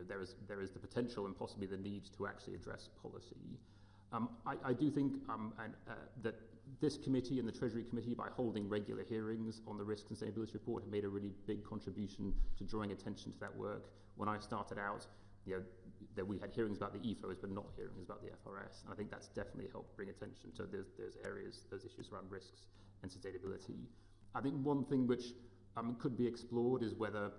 there is the potential and possibly the need to actually address policy. I do think that this committee and the Treasury Committee, by holding regular hearings on the Risk and Sustainability Report, have made a really big contribution to drawing attention to that work. When I started out, that we had hearings about the EFOs, but not hearings about the FRS. And I think that's definitely helped bring attention to those areas, those issues around risks and sustainability. I think one thing which could be explored is whether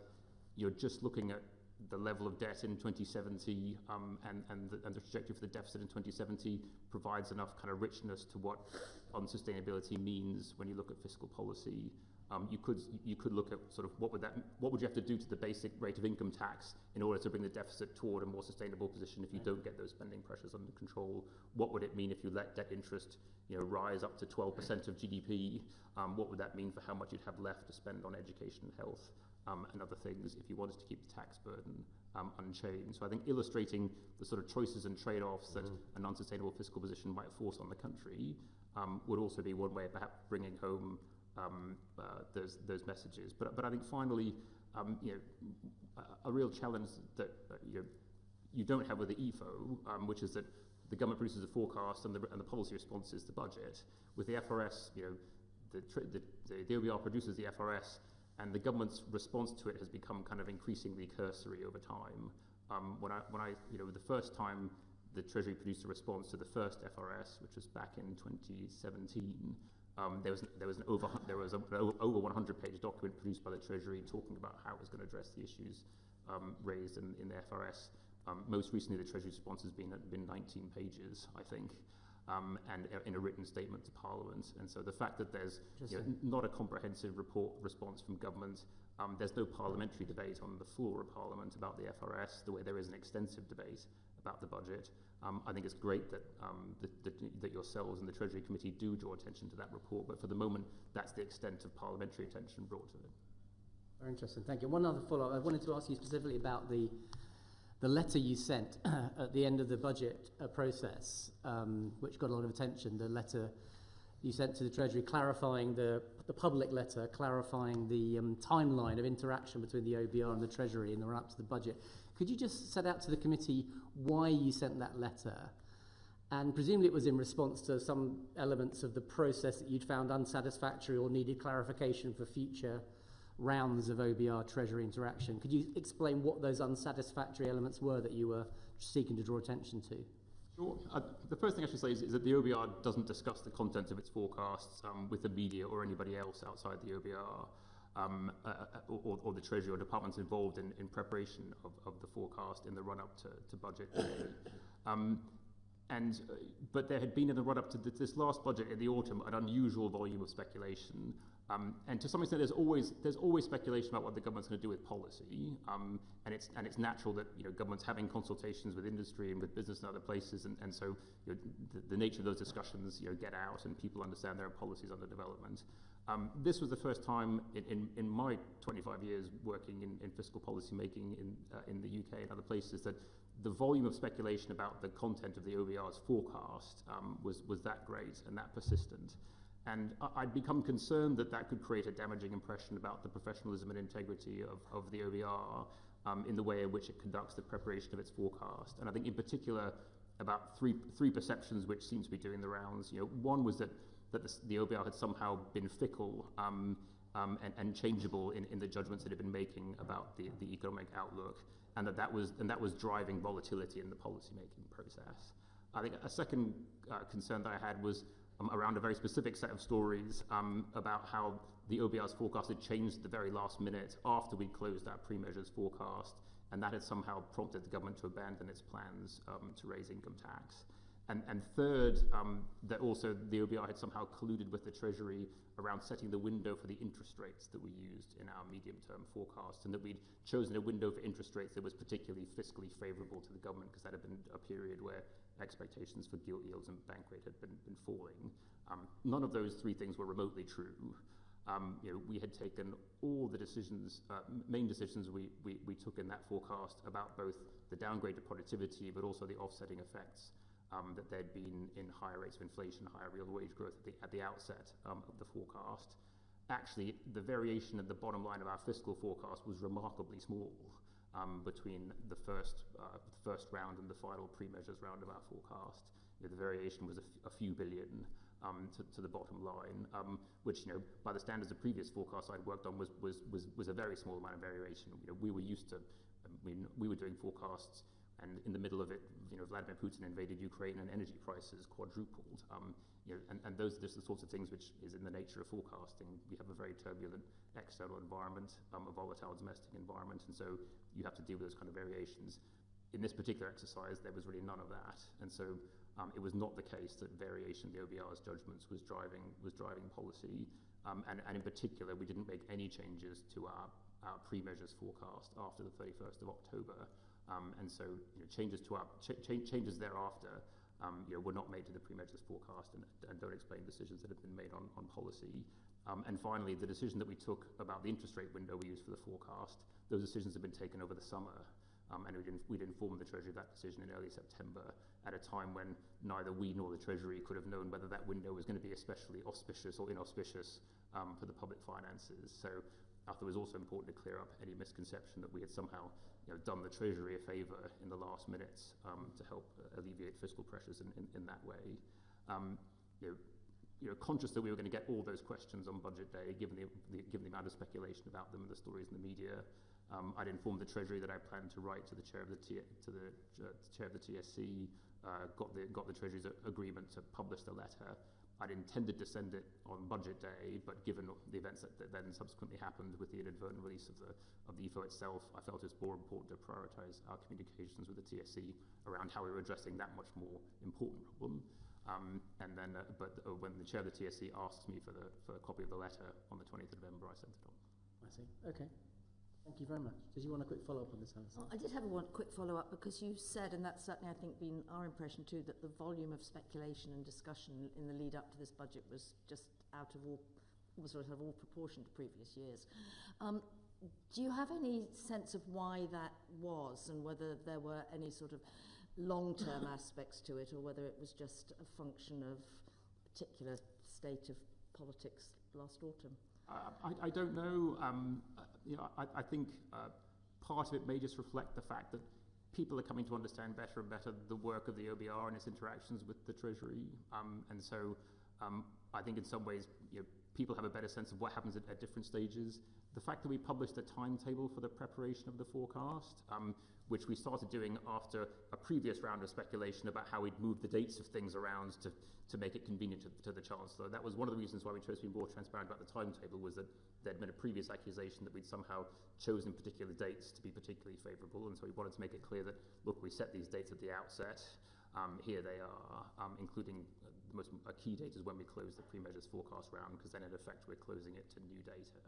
you're just looking at the level of debt in 2070 and the trajectory for the deficit in 2070 provides enough kind of richness to what sustainability means when you look at fiscal policy. You could look at sort of what would you have to do to the basic rate of income tax in order to bring the deficit toward a more sustainable position if you don't get those spending pressures under control? What would it mean if you let debt interest rise up to 12% of GDP? What would that mean for how much you'd have left to spend on education and health and other things if you wanted to keep the tax burden unchanged? So I think illustrating the sort of choices and trade-offs that an unsustainable fiscal position might force on the country would also be one way of perhaps bringing home those messages. But I think finally, a real challenge that you don't have with the EFO, which is that the government produces a forecast and the policy response is the budget. With the FRS, the OBR produces the FRS, and the government's response to it has become kind of increasingly cursory over time. The first time the Treasury produced a response to the first FRS, which was back in 2017, there was an over 100-page document produced by the Treasury talking about how it was going to address the issues raised in the FRS. Most recently, the Treasury response has been 19 pages, I think, and in a written statement to Parliament. And so the fact that there's not a comprehensive response from government, there's no parliamentary debate on the floor of Parliament about the FRS, the way there is an extensive debate about the budget. I think it's great that that yourselves and the Treasury Committee do draw attention to that report, but for the moment, that's the extent of parliamentary attention brought to it. Very interesting, thank you. One other follow-up. I wanted to ask you specifically about the letter you sent at the end of the budget process, which got a lot of attention, the letter you sent to the Treasury clarifying the public letter, clarifying the timeline of interaction between the OBR and the Treasury in the run-up to the budget. Could you just set out to the committee why you sent that letter? And presumably it was in response to some elements of the process that you'd found unsatisfactory or needed clarification for future rounds of OBR Treasury interaction. Could you explain what those unsatisfactory elements were that you were seeking to draw attention to? Sure. The first thing I should say is that the OBR doesn't discuss the content of its forecasts with the media or anybody else outside the OBR or the Treasury or departments involved in preparation of the forecast in the run-up to budget day. But there had been in the run-up to this last budget in the autumn an unusual volume of speculation. And to some extent, there's always speculation about what the government's going to do with policy, and it's natural that government's having consultations with industry and with business and other places, and so the nature of those discussions get out and people understand there are policies under development. This was the first time in my 25 years working in fiscal policy making in the UK and other places that the volume of speculation about the content of the OBR's forecast was that great and that persistent. And I'd become concerned that could create a damaging impression about the professionalism and integrity of the OBR in the way in which it conducts the preparation of its forecast. And I think in particular about three perceptions which seem to be doing the rounds. One was that the OBR had somehow been fickle and changeable in the judgments it had been making about the economic outlook, and that was driving volatility in the policy-making process. I think a second concern that I had was around a very specific set of stories about how the OBR's forecast had changed at the very last minute after we closed our pre-measures forecast, and that had somehow prompted the government to abandon its plans to raise income tax. And third, that also the OBR had somehow colluded with the Treasury around setting the window for the interest rates that we used in our medium-term forecast, and that we'd chosen a window for interest rates that was particularly fiscally favourable to the government because that had been a period where expectations for gilt yields and bank rate had been falling. None of those three things were remotely true. We had taken all the decisions, main decisions we took in that forecast about both the downgrade to productivity but also the offsetting effects that there'd been in higher rates of inflation, higher real wage growth at the outset of the forecast. Actually, the variation at the bottom line of our fiscal forecast was remarkably small. between the first round and the final pre-measures round of our forecast. The variation was a few billion to the bottom line, which, by the standards of previous forecasts I'd worked on was a very small amount of variation. We were used to, we were doing forecasts, and in the middle of it, Vladimir Putin invaded Ukraine and energy prices quadrupled. And those are just the sorts of things which is in the nature of forecasting. We have a very turbulent external environment, a volatile domestic environment, and so you have to deal with those kind of variations. In this particular exercise, there was really none of that, and so it was not the case that variation in the OBR's judgments was driving policy, and in particular, we didn't make any changes to our pre-measures forecast after the 31st of October, and so changes to our changes thereafter were not made to the pre-measures forecast and don't explain decisions that have been made on policy. And finally, the decision that we took about the interest rate window we used for the forecast, those decisions have been taken over the summer. And we'd informed the Treasury of that decision in early September, at a time when neither we nor the Treasury could have known whether that window was going to be especially auspicious or inauspicious for the public finances. So I thought it was also important to clear up any misconception that we had somehow done the Treasury a favour in the last minutes to help alleviate fiscal pressures in that way. Conscious that we were going to get all those questions on budget day, given the amount of speculation about them and the stories in the media, I'd informed the Treasury that I planned to write to the chair of the chair of the TSC, got the Treasury's agreement to publish the letter. I'd intended to send it on budget day, but given the events that then subsequently happened with the inadvertent release of the EFO itself, I felt it was more important to prioritise our communications with the TSC around how we were addressing that much more important problem. And then, when the chair of the TSC asked me for a copy of the letter on the 20th of November, I sent it on. I see. Okay. Thank you very much. Did you want a quick follow-up on this, Alison? I did have a quick follow-up, because you said, and that's certainly, I think, been our impression too, that the volume of speculation and discussion in the lead up to this budget was just was sort of all proportion to previous years. Do you have any sense of why that was, and whether there were any sort of long-term aspects to it, or whether it was just a function of a particular state of politics last autumn? I don't know. I think part of it may just reflect the fact that people are coming to understand better and better the work of the OBR and its interactions with the Treasury, and so I think in some ways people have a better sense of what happens at different stages. The fact that we published a timetable for the preparation of the forecast, which we started doing after a previous round of speculation about how we'd move the dates of things around to make it convenient to the Chancellor. That was one of the reasons why we chose to be more transparent about the timetable, was that there'd been a previous accusation that we'd somehow chosen particular dates to be particularly favourable, and so we wanted to make it clear that, look, we set these dates at the outset, here they are, including the most key date is when we close the pre-measures forecast round, because then in effect we're closing it to new data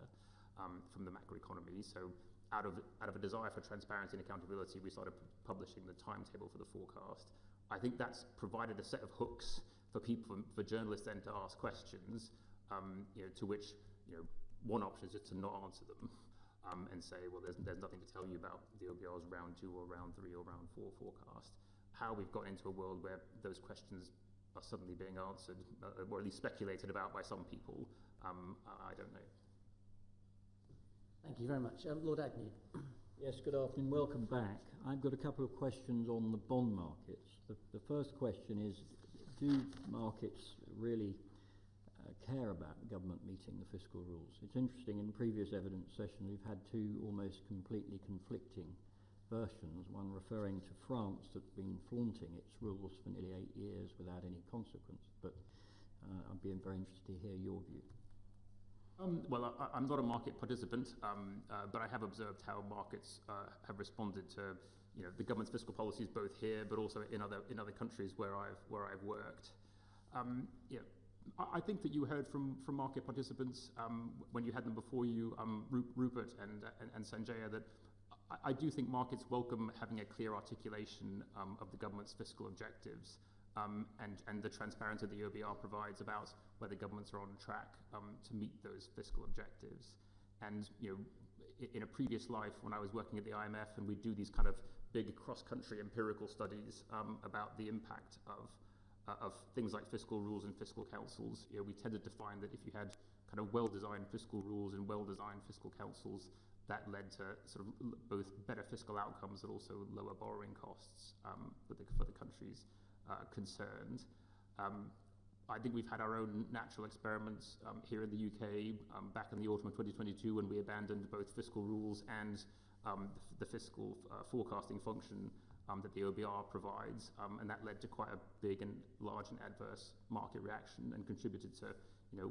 from the macroeconomy. So out of a desire for transparency and accountability, we started publishing the timetable for the forecast. I think that's provided a set of hooks for people, for journalists then to ask questions, to which one option is just to not answer them and say, well, there's nothing to tell you about the OBR's round 2 or round 3 or round 4 forecast. How we've got into a world where those questions are suddenly being answered, or at least speculated about by some people, I don't know. Thank you very much. Lord Agnew. Yes, good afternoon. Welcome back. I've got a couple of questions on the bond markets. The first question is, do markets really care about government meeting the fiscal rules? It's interesting, in the previous evidence session we've had two almost completely conflicting versions, one referring to France that's been flaunting its rules for nearly 8 years without any consequence, but I'd be very interested to hear your view. Well, I'm not a market participant, but I have observed how markets have responded to the government's fiscal policies, both here but also in other countries where I've worked. I think that you heard from market participants when you had them before you, Rupert and Sanjaya, that I do think markets welcome having a clear articulation of the government's fiscal objectives. And the transparency the OBR provides about whether governments are on track to meet those fiscal objectives. And in a previous life, when I was working at the IMF, and we'd do these kind of big cross-country empirical studies about the impact of things like fiscal rules and fiscal councils, we tended to find that if you had kind of well-designed fiscal rules and well-designed fiscal councils, that led to sort of both better fiscal outcomes and also lower borrowing costs for the countries concerned. I think we've had our own natural experiments here in the UK back in the autumn of 2022 when we abandoned both fiscal rules and the fiscal forecasting function that the OBR provides, and that led to quite a big and large and adverse market reaction and contributed to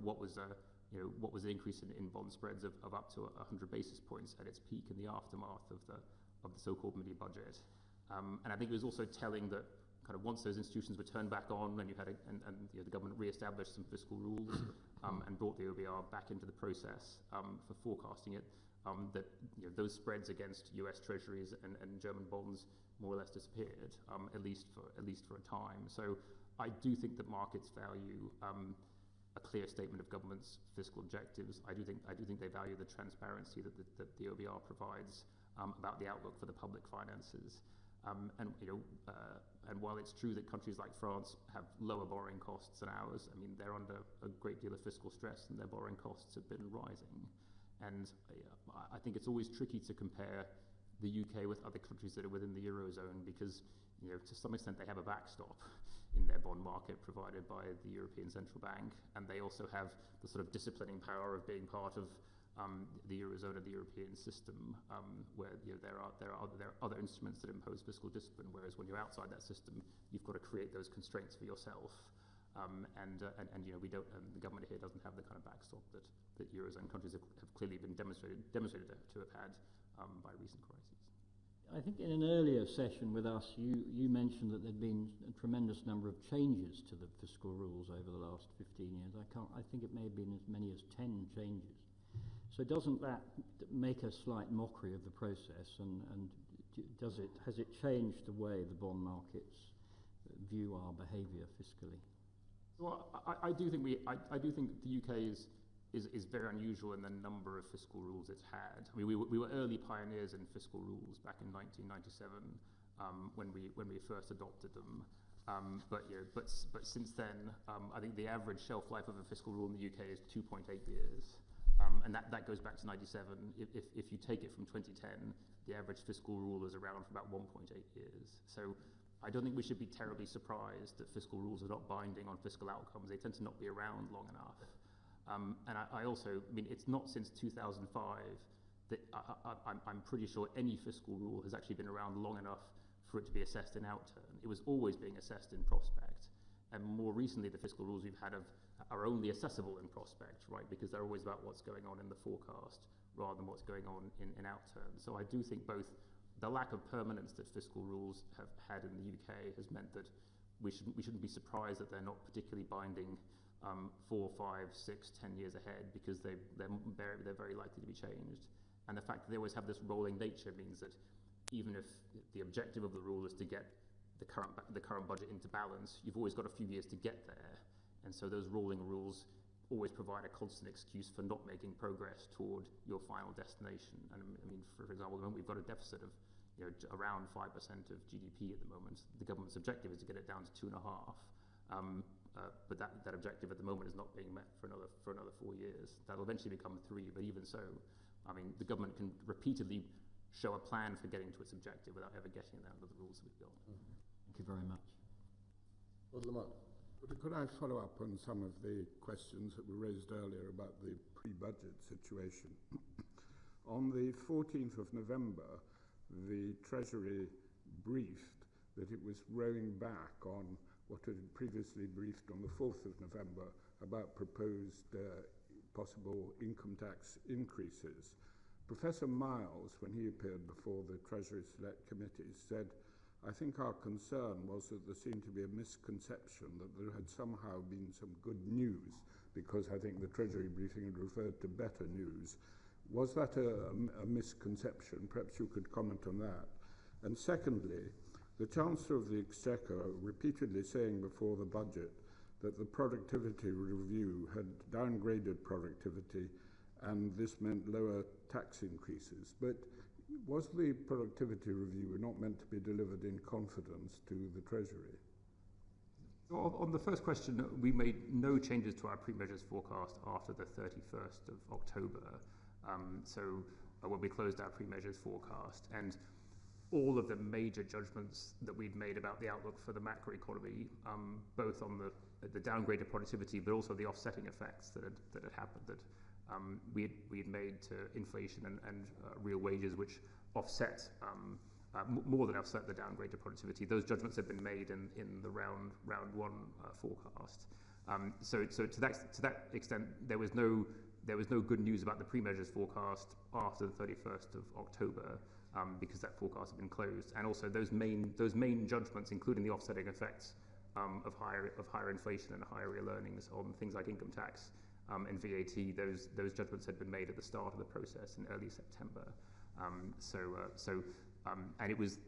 what was the increase in bond spreads of up to 100 basis points at its peak in the aftermath of the so-called mini budget. And I think it was also telling that kind of once those institutions were turned back on and you had the government re-established some fiscal rules and brought the OBR back into the process for forecasting it, that those spreads against US treasuries and German bonds more or less disappeared, at least for a time. So I do think that markets value a clear statement of government's fiscal objectives. I do think they value the transparency that the OBR provides about the outlook for the public finances. And while it's true that countries like France have lower borrowing costs than ours, I mean, they're under a great deal of fiscal stress and their borrowing costs have been rising. And I think it's always tricky to compare the UK with other countries that are within the Eurozone because, to some extent they have a backstop in their bond market provided by the European Central Bank, and they also have the sort of disciplining power of being part of the Eurozone and the European system, where there are other instruments that impose fiscal discipline, whereas when you're outside that system, you've got to create those constraints for yourself. We don't. The government here doesn't have the kind of backstop that Eurozone countries have clearly been demonstrated to have had by recent crises. I think in an earlier session with us, you mentioned that there'd been a tremendous number of changes to the fiscal rules over the last 15 years. I think it may have been as many as 10 changes. So doesn't that make a slight mockery of the process, and has it changed the way the bond markets view our behaviour fiscally? Well, I do think the UK is very unusual in the number of fiscal rules it's had. I mean, we were early pioneers in fiscal rules back in 1997 when we first adopted them. But since then, I think the average shelf life of a fiscal rule in the UK is 2.8 years. And that goes back to 97. If you take it from 2010, the average fiscal rule is around for about 1.8 years. So I don't think we should be terribly surprised that fiscal rules are not binding on fiscal outcomes. They tend to not be around long enough. And I also, I mean, it's not since 2005 that I'm pretty sure any fiscal rule has actually been around long enough for it to be assessed in outturn. It was always being assessed in prospect. And more recently, the fiscal rules we've had are only assessable in prospect, right? Because they're always about what's going on in the forecast rather than what's going on in outturn. So I do think both the lack of permanence that fiscal rules have had in the UK has meant that we shouldn't be surprised that they're not particularly binding 4, 5, 6, 10 years ahead, because they're very likely to be changed. And the fact that they always have this rolling nature means that even if the objective of the rule is to get the current budget into balance, you've always got a few years to get there. And so those rolling rules always provide a constant excuse for not making progress toward your final destination. And I mean, for example, at the moment we've got a deficit of around 5% of GDP at the moment. The government's objective is to get it down to 2.5%. But that objective at the moment is not being met for another 4 years. That'll eventually become 3, but even so, I mean, the government can repeatedly show a plan for getting to its objective without ever getting it under the rules that we've got. Thank you very much. Lord Lamont. Could I follow up on some of the questions that were raised earlier about the pre-budget situation? On the 14th of November, the Treasury briefed that it was rowing back on what it had previously briefed on the 4th of November about proposed possible income tax increases. Professor Miles, when he appeared before the Treasury Select Committee, said, "I think our concern was that there seemed to be a misconception that there had somehow been some good news, because I think the Treasury briefing had referred to better news." Was that a misconception? Perhaps you could comment on that. And secondly, the Chancellor of the Exchequer repeatedly saying before the budget that the productivity review had downgraded productivity and this meant lower tax increases. But was the productivity review not meant to be delivered in confidence to the Treasury? On the first question, we made no changes to our pre-measures forecast after the 31st of October. So when we closed our pre-measures forecast, and all of the major judgments that we'd made about the outlook for the macroeconomy, both on the downgraded productivity, but also the offsetting effects that had happened, that we had made to inflation and real wages, which offset more than offset the downgraded productivity. Those judgments had been made in the round one forecast. So to that extent, there was no good news about the pre-measures forecast after the 31st of October. Because that forecast had been closed, and also those main judgments, including the offsetting effects of higher inflation and higher real earnings on things like income tax and VAT, those judgments had been made at the start of the process in early September. And it was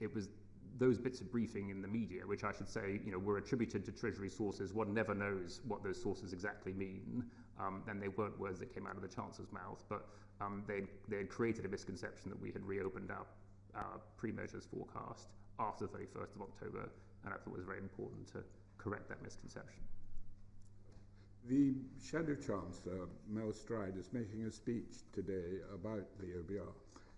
those bits of briefing in the media, which I should say, were attributed to Treasury sources. One never knows what those sources exactly mean, and they weren't words that came out of the Chancellor's mouth, but they had created a misconception that we had reopened our pre-measures forecast after the 31st of October, and I thought it was very important to correct that misconception. The Shadow Chancellor, Mel Stride, is making a speech today about the OBR,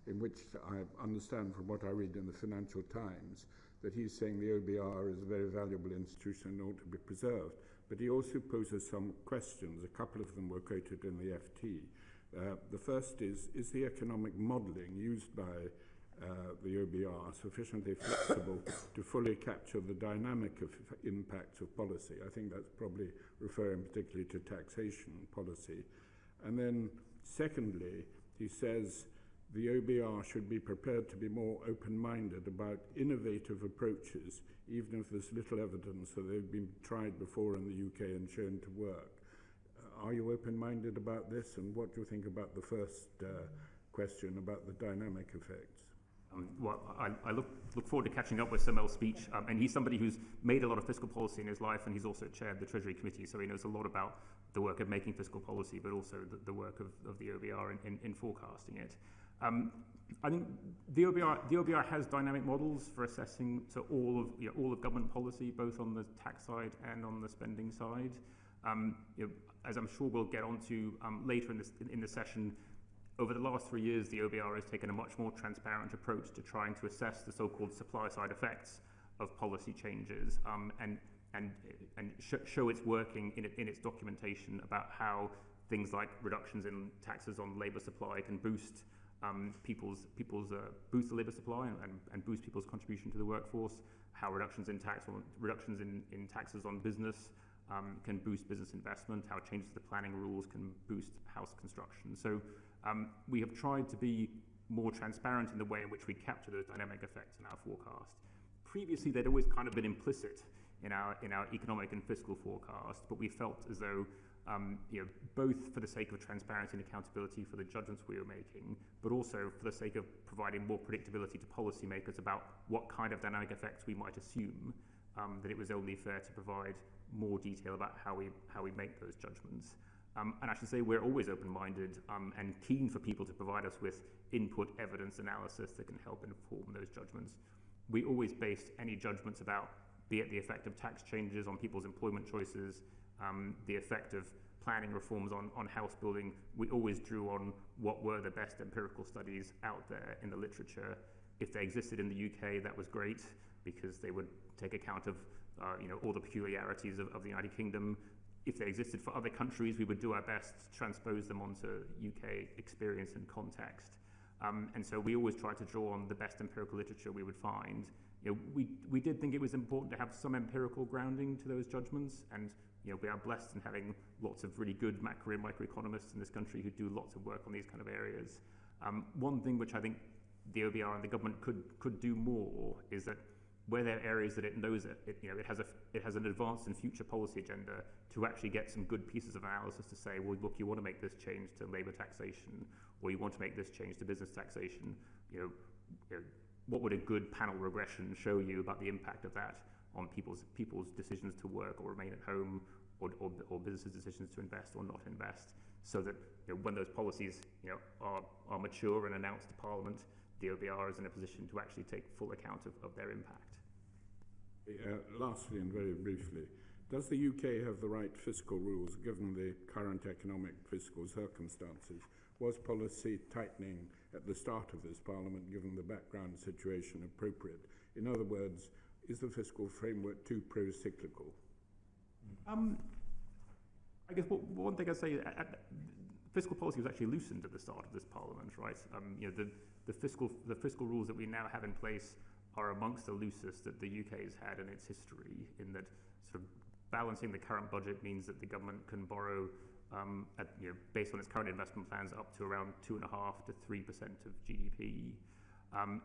in which I understand from what I read in the Financial Times that he's saying the OBR is a very valuable institution and ought to be preserved. But he also poses some questions. A couple of them were quoted in the FT. The first is the economic modelling used by the OBR sufficiently flexible to fully capture the dynamic of impacts of policy? I think that's probably referring particularly to taxation policy. And then secondly, he says the OBR should be prepared to be more open-minded about innovative approaches, even if there's little evidence that they've been tried before in the UK and shown to work. Are you open-minded about this, and what do you think about the first question about the dynamic effects? Well, I look forward to catching up with Sir Mel's speech, and he's somebody who's made a lot of fiscal policy in his life, and he's also chaired the Treasury Committee, so he knows a lot about the work of making fiscal policy, but also the work of the OBR in forecasting it. I think the OBR has dynamic models for assessing all of government policy, both on the tax side and on the spending side. As I'm sure we'll get onto later in the session, over the last 3 years, the OBR has taken a much more transparent approach to trying to assess the so-called supply-side effects of policy changes, and show its working in its documentation about how things like reductions in taxes on labour supply can boost boost the labour supply and boost people's contribution to the workforce. How reductions in taxes on business can boost business investment. How changes to the planning rules can boost house construction. So we have tried to be more transparent in the way in which we capture those dynamic effects in our forecast. Previously, they'd always kind of been implicit in our economic and fiscal forecast, but we felt as though both for the sake of transparency and accountability for the judgments we were making, but also for the sake of providing more predictability to policymakers about what kind of dynamic effects we might assume, that it was only fair to provide more detail about how we make those judgments. And I should say we're always open-minded and keen for people to provide us with input, evidence, analysis that can help inform those judgments. We always based any judgments about, be it the effect of tax changes on people's employment choices, the effect of planning reforms on house building, we always drew on what were the best empirical studies out there in the literature. If they existed in the UK, that was great, because they would take account of all the peculiarities of the United Kingdom. If they existed for other countries, we would do our best to transpose them onto UK experience and context. And so we always try to draw on the best empirical literature we would find. We did think it was important to have some empirical grounding to those judgments, and we are blessed in having lots of really good macro and microeconomists in this country who do lots of work on these kind of areas. One thing which I think the OBR and the government could do more is that where there are areas that it knows it has an advanced and future policy agenda, to actually get some good pieces of analysis to say, well, look, you want to make this change to labour taxation, or you want to make this change to business taxation. What would a good panel regression show you about the impact of that on people's decisions to work or remain at home, or businesses' decisions to invest or not invest, so that when those policies are mature and announced to Parliament, the OBR is in a position to actually take full account of their impact. Lastly, and very briefly, does the UK have the right fiscal rules given the current economic fiscal circumstances? Was policy tightening at the start of this Parliament, given the background situation, appropriate? In other words, is the fiscal framework too pro-cyclical? I guess one thing I'd say, fiscal policy was actually loosened at the start of this Parliament, right? The fiscal rules that we now have in place are amongst the loosest that the UK has had in its history, in that sort of balancing the current budget means that the government can borrow based on its current investment plans up to around 2.5% to 3% of GDP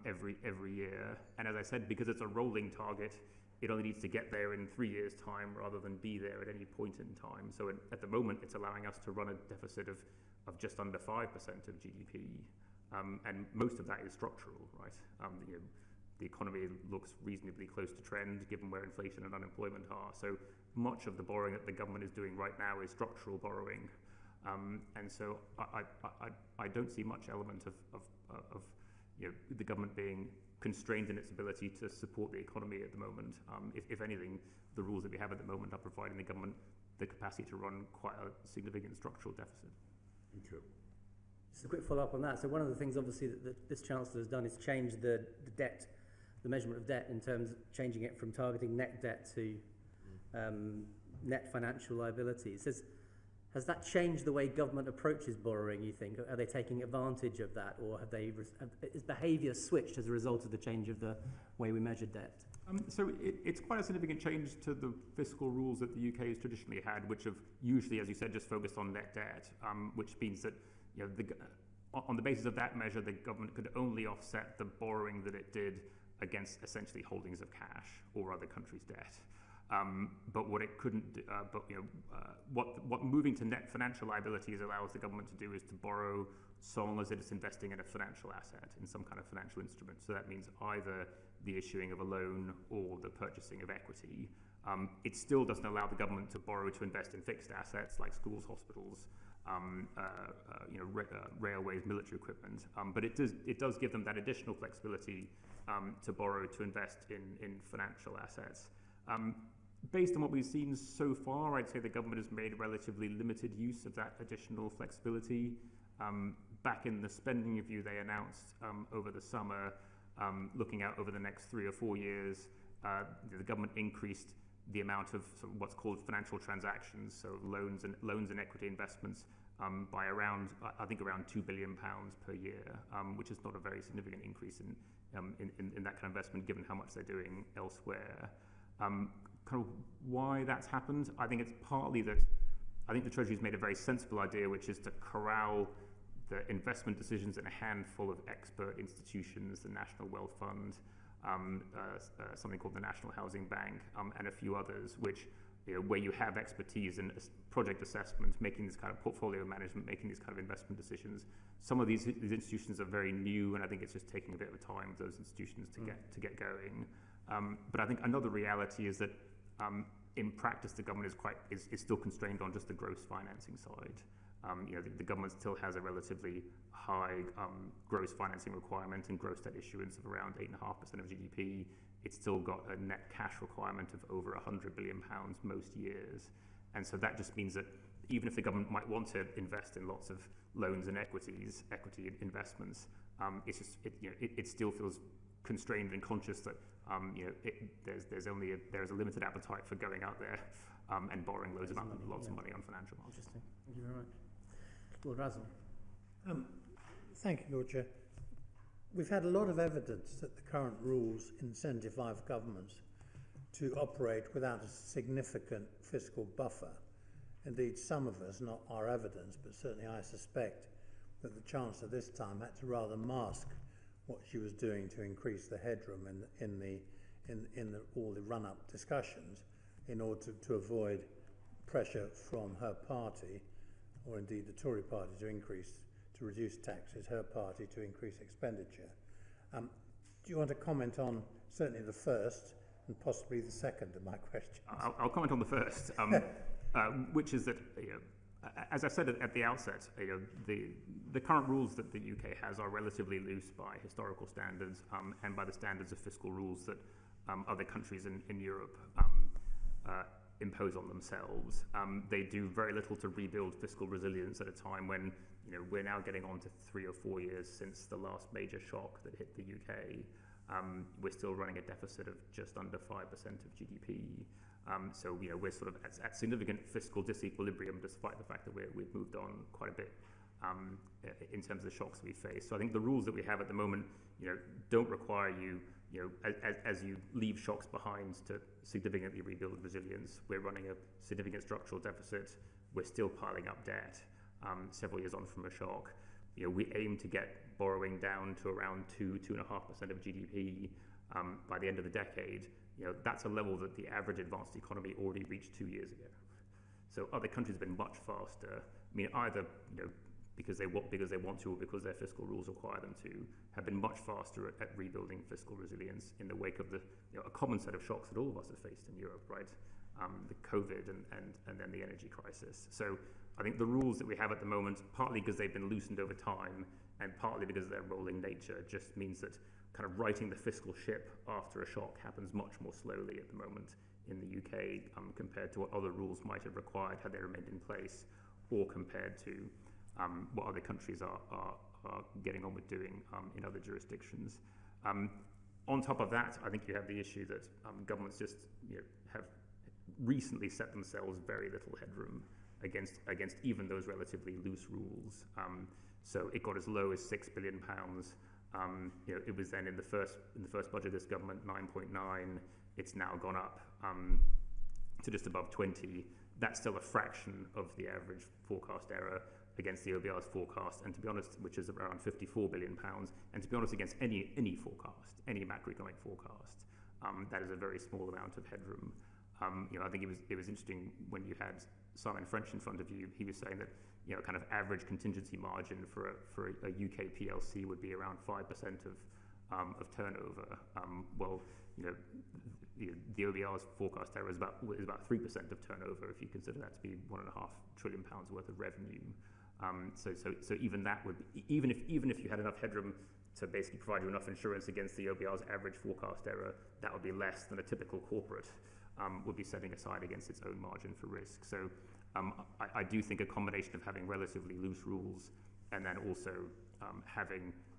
every year. And as I said, because it's a rolling target, it only needs to get there in 3 years' time rather than be there at any point in time. So at the moment, it's allowing us to run a deficit of just under 5% of GDP. And most of that is structural, right? The economy looks reasonably close to trend given where inflation and unemployment are. So much of the borrowing that the government is doing right now is structural borrowing. And so I don't see much element of the government being constrained in its ability to support the economy at the moment. If anything, the rules that we have at the moment are providing the government the capacity to run quite a significant structural deficit. Thank you. Just a quick follow-up on that. So one of the things, obviously, that this Chancellor has done is change the debt, the measurement of debt, in terms of changing it from targeting net debt to net financial liability. It says, has that changed the way government approaches borrowing, you think? Are they taking advantage of that, or is behaviour switched as a result of the change of the way we measure debt? So it's quite a significant change to the fiscal rules that the UK has traditionally had, which have usually, as you said, just focused on net debt, which means that on the basis of that measure, the government could only offset the borrowing that it did against essentially holdings of cash or other countries' debt. But what it couldn't do, what moving to net financial liabilities allows the government to do is to borrow so long as it is investing in a financial asset, in some kind of financial instrument. So that means either the issuing of a loan or the purchasing of equity. It still doesn't allow the government to borrow to invest in fixed assets like schools, hospitals, railways, military equipment. But it does give them that additional flexibility to borrow to invest in financial assets. Based on what we've seen so far, I'd say the government has made relatively limited use of that additional flexibility. Back in the spending review they announced over the summer, looking out over the next 3 or 4 years, the government increased the amount of sort of what's called financial transactions, so loans and equity investments, by around £2 billion per year, which is not a very significant increase in that kind of investment given how much they're doing elsewhere. Kind of why that's happened, I think it's partly that I think the Treasury's made a very sensible idea, which is to corral the investment decisions in a handful of expert institutions, the National Wealth Fund, something called the National Housing Bank, and a few others, which where you have expertise in project assessment, making this kind of portfolio management, making these kind of investment decisions. Some of these institutions are very new, and I think it's just taking a bit of time for those institutions to get going. But I think another reality is that in practice, the government is still constrained on just the gross financing side. The government still has a relatively high gross financing requirement and gross debt issuance of around 8.5% of GDP. It's still got a net cash requirement of over £100 billion most years. And so that just means that even if the government might want to invest in lots of loans and equity investments, it still feels constrained and conscious that there's a limited appetite for going out there and borrowing lots of money on financial markets. Interesting. Thank you very much. Lord Razzle. Thank you, Lord Chair. We've had a lot of evidence that the current rules incentivise governments to operate without a significant fiscal buffer. Indeed, some of us, not our evidence, but certainly I suspect that the Chancellor this time had to rather mask what she was doing to increase the headroom in all the run-up discussions in order to avoid pressure from her party, or indeed the Tory party, to reduce taxes, her party to increase expenditure. Do you want to comment on certainly the first and possibly the second of my question? I'll comment on the first, which is that, as I said at the outset, the current rules that the UK has are relatively loose by historical standards and by the standards of fiscal rules that other countries in Europe impose on themselves. They do very little to rebuild fiscal resilience at a time when we're now getting on to 3 or 4 years since the last major shock that hit the UK. We're still running a deficit of just under 5% of GDP. So we're sort of at significant fiscal disequilibrium, despite the fact that we've moved on quite a bit in terms of the shocks we face. So I think the rules that we have at the moment, don't require you, as you leave shocks behind, to significantly rebuild resilience. We're running a significant structural deficit. We're still piling up debt several years on from a shock. We aim to get borrowing down to around 2.5% of GDP by the end of the decade. That's a level that the average advanced economy already reached 2 years ago. So other countries have been much faster. Either because they want to, or because their fiscal rules require them to, have been much faster at rebuilding fiscal resilience in the wake of a common set of shocks that all of us have faced in Europe, right? The COVID and then the energy crisis. So I think the rules that we have at the moment, partly because they've been loosened over time, and partly because of their rolling nature, just means that kind of righting the fiscal ship after a shock happens much more slowly at the moment in the UK compared to what other rules might have required had they remained in place, or compared to what other countries are getting on with doing in other jurisdictions. On top of that, I think you have the issue that governments just have recently set themselves very little headroom against even those relatively loose rules. So it got as low as £6 billion. It was then in the first budget of this government 9.9. It's now gone up to just above 20. That's still a fraction of the average forecast error against the OBR's forecast, and to be honest, which is around £54 billion, and to be honest, against any forecast, any macroeconomic forecast, that is a very small amount of headroom. I think it was interesting when you had Simon French in front of you. He was saying that kind of average contingency margin for a UK PLC would be around 5% of turnover. The OBR's forecast error is about 3% of turnover if you consider that to be £1.5 trillion worth of revenue. So even that would be, even if you had enough headroom to basically provide you enough insurance against the OBR's average forecast error, that would be less than a typical corporate would be setting aside against its own margin for risk. So I do think a combination of having relatively loose rules and then also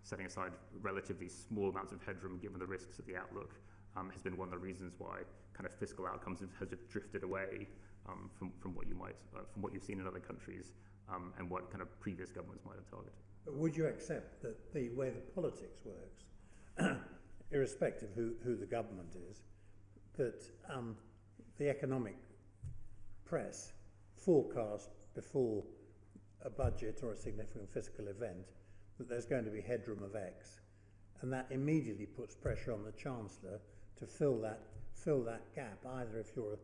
setting aside relatively small amounts of headroom given the risks of the outlook has been one of the reasons why kind of fiscal outcomes has drifted away from what you've seen in other countries and what kind of previous governments might have targeted. But would you accept that the way the politics works, irrespective who the government is, that the economic press forecast before a budget or a significant fiscal event that there's going to be headroom of X, and that immediately puts pressure on the Chancellor to fill that gap, either if you're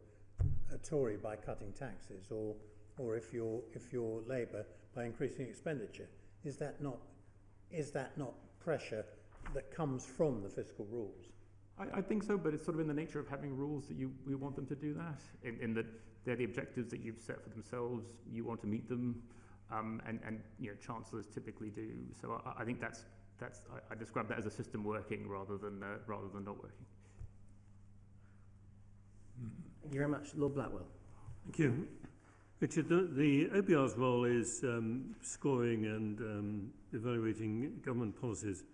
a Tory by cutting taxes, or if you're Labour by increasing expenditure? Is that not pressure that comes from the fiscal rules? I think so, but it's sort of in the nature of having rules that we want them to do that, in that they're the objectives that you've set for themselves, you want to meet them, and chancellors typically do. So I think that's I describe that as a system working rather than not working. Thank you very much. Lord Blackwell. Thank you. Richard, the OBR's role is scoring and evaluating government policies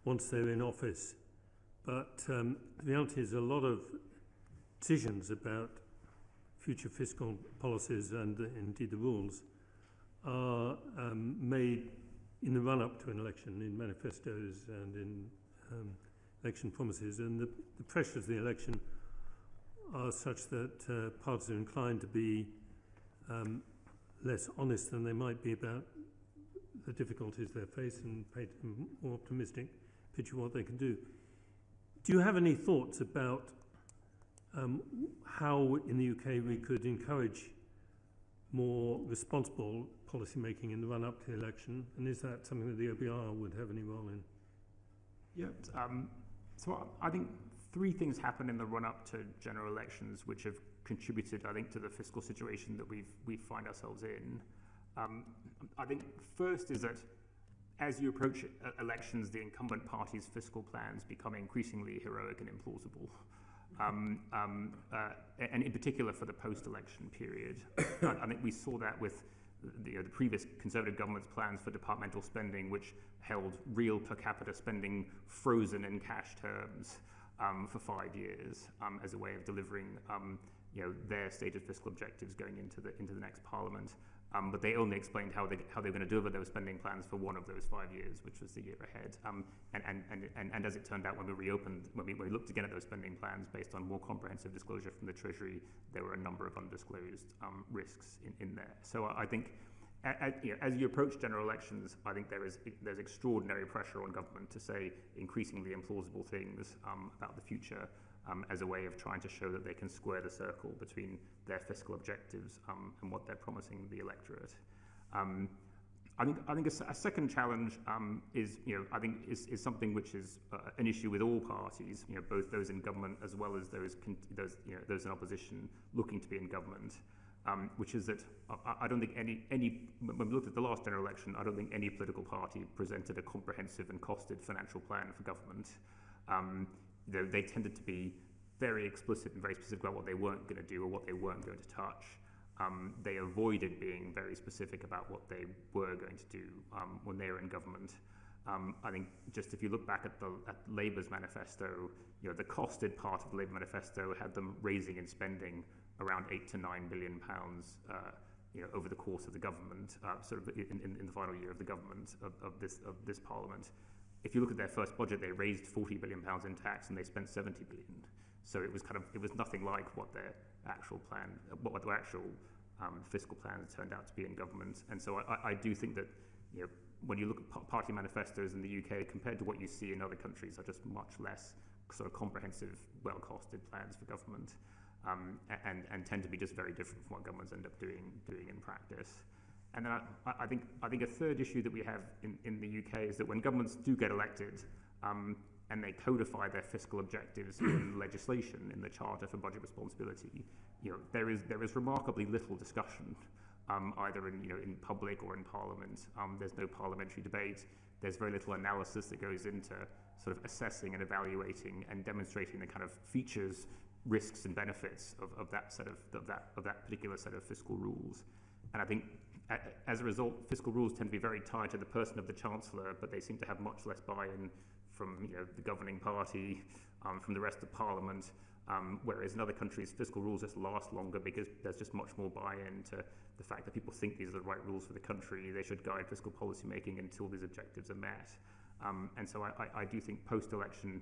once they're in office. But the reality is a lot of decisions about future fiscal policies and indeed the rules are made in the run-up to an election, in manifestos and in election promises. And the pressures of the election are such that parties are inclined to be less honest than they might be about the difficulties they face and paint a more optimistic picture of what they can do. Do you have any thoughts about how in the UK we could encourage more responsible policy making in the run-up to the election, and is that something that the OBR would have any role in? Yeah, so I think three things happen in the run-up to general elections which have contributed, I think, to the fiscal situation that we find ourselves in. I think first is that as you approach elections, the incumbent party's fiscal plans become increasingly heroic and implausible. And in particular for the post-election period. I think we saw that with the previous Conservative government's plans for departmental spending, which held real per capita spending frozen in cash terms for 5 years as a way of delivering their stated fiscal objectives going into the next Parliament. But they only explained how they were going to deliver those spending plans for one of those 5 years, which was the year ahead. And as it turned out, when we looked again at those spending plans based on more comprehensive disclosure from the Treasury, there were a number of undisclosed risks in there. So I think, as you approach general elections, I think there's extraordinary pressure on government to say increasingly implausible things about the future. As a way of trying to show that they can square the circle between their fiscal objectives and what they're promising the electorate. I think a second challenge is something which is an issue with all parties, both those in government as well as those in opposition looking to be in government, which is that I don't think any when we looked at the last general election, I don't think any political party presented a comprehensive and costed financial plan for government. They tended to be very explicit and very specific about what they weren't going to do or what they weren't going to touch. They avoided being very specific about what they were going to do when they were in government. I think just if you look back at Labour's manifesto, the costed part of the Labour manifesto had them raising and spending around £8 to £9 billion over the course of the government, sort of in the final year of the government of this Parliament. If you look at their first budget, they raised £40 billion in tax and they spent £70 billion. So it was nothing like what their actual plan, what their actual fiscal plans turned out to be in government. And so I do think that when you look at party manifestos in the UK compared to what you see in other countries, are just much less sort of comprehensive, well-costed plans for government, and tend to be just very different from what governments end up doing in practice. And then I think a third issue that we have in the UK is that when governments do get elected and they codify their fiscal objectives in legislation, in the Charter for Budget Responsibility, there is remarkably little discussion, either in public or in Parliament. There's no parliamentary debate. There's very little analysis that goes into sort of assessing and evaluating and demonstrating the kind of features, risks, and benefits of that particular set of fiscal rules. And I think, as a result, fiscal rules tend to be very tied to the person of the Chancellor, but they seem to have much less buy-in from the governing party, from the rest of Parliament, whereas in other countries, fiscal rules just last longer because there's just much more buy-in to the fact that people think these are the right rules for the country. They should guide fiscal policy making until these objectives are met. And so I do think post-election,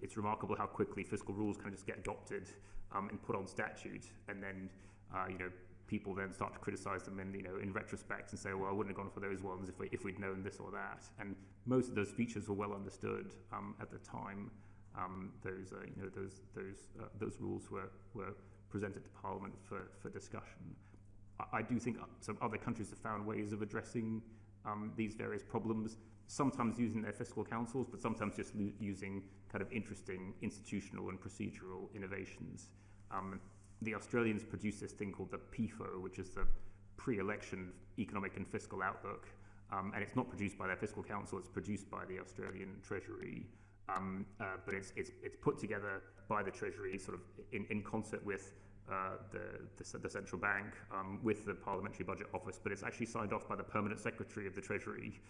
it's remarkable how quickly fiscal rules kind of just get adopted and put on statute, and then people then start to criticise them in retrospect and say, well, I wouldn't have gone for those ones if we'd known this or that. And most of those features were well understood at the time. Those rules were presented to Parliament for discussion. I do think some other countries have found ways of addressing these various problems, sometimes using their fiscal councils, but sometimes just using kind of interesting institutional and procedural innovations. The Australians produced this thing called the PFO, which is the pre-election economic and fiscal outlook, and it's not produced by their fiscal council, it's produced by the Australian Treasury, but it's put together by the Treasury sort of in concert with the central bank, with the Parliamentary Budget Office, but it's actually signed off by the Permanent Secretary of the Treasury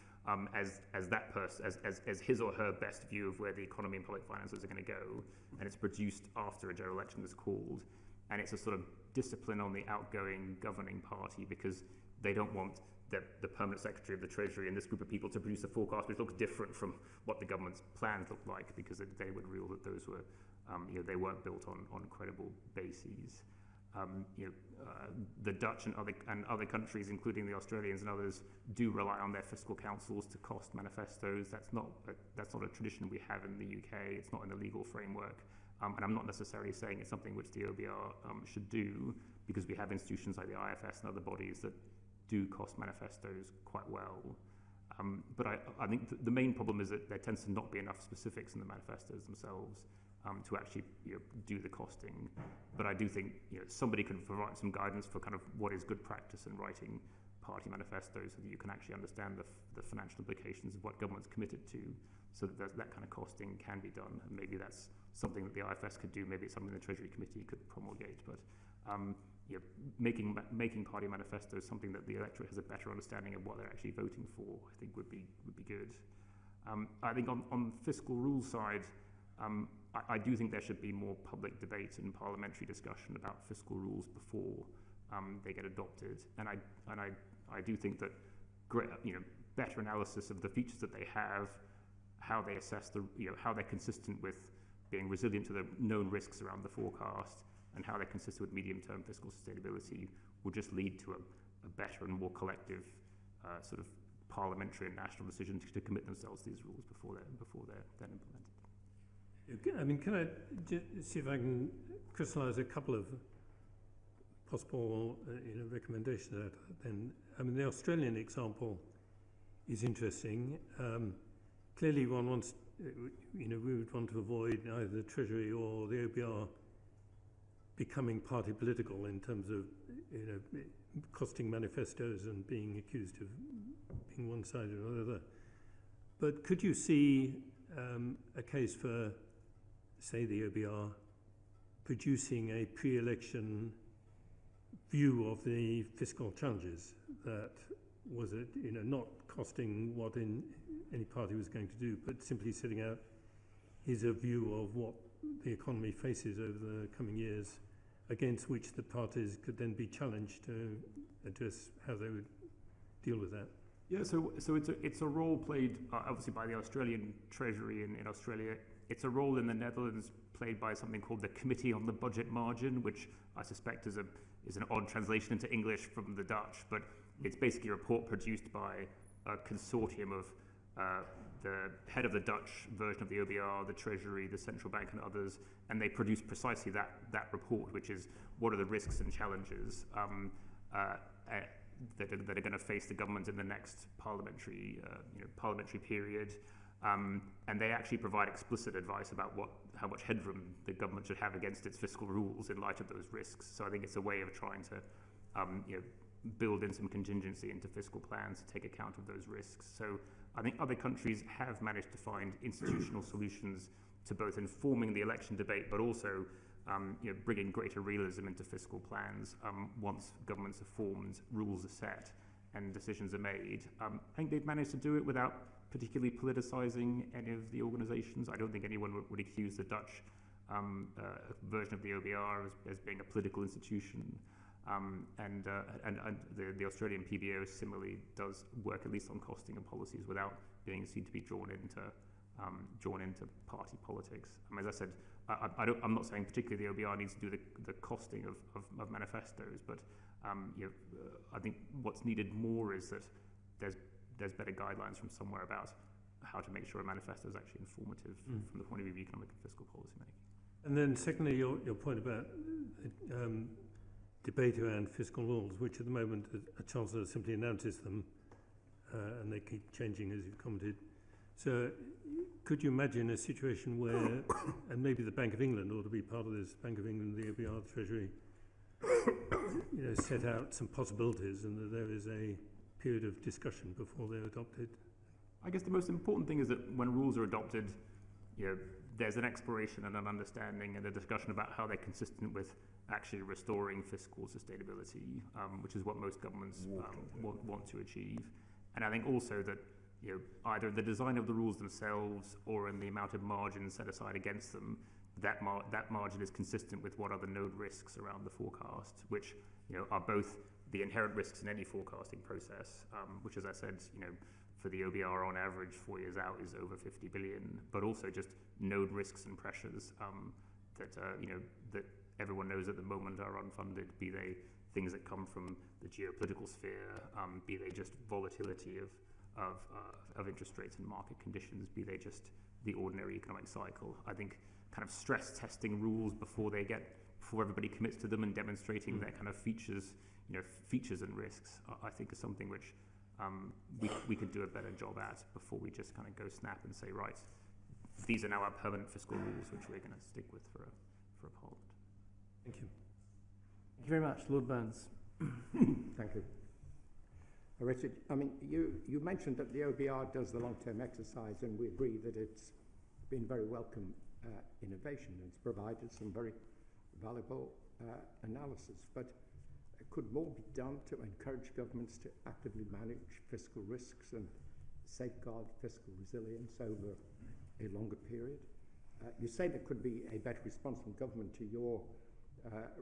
as his or her best view of where the economy and public finances are going to go, and it's produced after a general election is called. And it's a sort of discipline on the outgoing governing party because they don't want the Permanent Secretary of the Treasury and this group of people to produce a forecast which looks different from what the government's plans look like, because they would reveal that those were, they weren't built on credible bases. The Dutch and other countries, including the Australians and others, do rely on their fiscal councils to cost manifestos. That's not a tradition we have in the UK. It's not in the legal framework. And I'm not necessarily saying it's something which the OBR should do, because we have institutions like the IFS and other bodies that do cost manifestos quite well. But I think the main problem is that there tends to not be enough specifics in the manifestos themselves to actually do the costing. But I do think somebody can provide some guidance for kind of what is good practice in writing party manifestos so that you can actually understand the financial implications of what government's committed to, so that that kind of costing can be done. And maybe that's something that the IFS could do. Maybe it's something the Treasury Committee could promulgate. But you know, making party manifestos something that the electorate has a better understanding of what they're actually voting for, I think would be good. I think on the fiscal rules side, I do think there should be more public debate and parliamentary discussion about fiscal rules before they get adopted. And I do think that better analysis of the features that they have, how they assess how they're consistent with being resilient to the known risks around the forecast, and how they're consistent with medium-term fiscal sustainability will just lead to a better and more collective sort of parliamentary and national decision to commit themselves to these rules before they're then implemented. I mean, can I just see if I can crystallise a couple of possible recommendations of that then? I mean, the Australian example is interesting. Clearly one wants, we would want to avoid either the Treasury or the OBR becoming party political in terms of, costing manifestos and being accused of being one side or the other. But could you see a case for, say, the OBR producing a pre-election view of the fiscal challenges that was not costing what any party was going to do, but simply setting out his view of what the economy faces over the coming years, against which the parties could then be challenged to address how they would deal with that? Yeah, so it's a role played obviously by the Australian Treasury in Australia. It's a role in the Netherlands played by something called the Committee on the Budget Margin, which I suspect is an odd translation into English from the Dutch, but it's basically a report produced by a consortium of the head of the Dutch version of the OBR, the Treasury, the Central Bank and others, and they produce precisely that report, which is what are the risks and challenges that are going to face the government in the next parliamentary period. And they actually provide explicit advice about how much headroom the government should have against its fiscal rules in light of those risks. So I think it's a way of trying to build in some contingency into fiscal plans to take account of those risks. So I think other countries have managed to find institutional solutions to both informing the election debate, but also bringing greater realism into fiscal plans once governments are formed, rules are set, and decisions are made. I think they've managed to do it without particularly politicizing any of the organizations. I don't think anyone would accuse the Dutch version of the OBR as being a political institution. And the Australian PBO similarly does work at least on costing and policies without being seen to be drawn into party politics. As I said, I'm not saying particularly the OBR needs to do the costing of manifestos, but I think what's needed more is that there's better guidelines from somewhere about how to make sure a manifesto is actually informative from the point of view of economic and fiscal policy making. And then secondly, your point about debate around fiscal rules, which at the moment a Chancellor simply announces them and they keep changing, as you've commented. So could you imagine a situation where, and maybe the Bank of England ought to be part of this, Bank of England, the OBR, the Treasury, set out some possibilities and that there is a period of discussion before they're adopted? I guess the most important thing is that when rules are adopted, there's an exploration and an understanding and a discussion about how they're consistent with actually restoring fiscal sustainability, which is what most governments want to achieve. And I think also that either the design of the rules themselves or in the amount of margin set aside against them, that margin is consistent with what are the known risks around the forecast, which are both the inherent risks in any forecasting process, which, as I said, for the OBR on average 4 years out is over 50 billion, but also just known risks and pressures that everyone knows at the moment are unfunded, be they things that come from the geopolitical sphere, be they just volatility of interest rates and market conditions, be they just the ordinary economic cycle. I think kind of stress testing rules before everybody commits to them and demonstrating their kind of features and risks, I think is something which we could do a better job at before we just kind of go snap and say, right, these are now our permanent fiscal rules which we're going to stick with for a Parliament. Thank you. Thank you very much, Lord Burns. Thank you. Richard, I mean, you mentioned that the OBR does the long-term exercise, and we agree that it's been very welcome innovation and it's provided some very valuable analysis. But could more be done to encourage governments to actively manage fiscal risks and safeguard fiscal resilience over a longer period? You say there could be a better response from government to your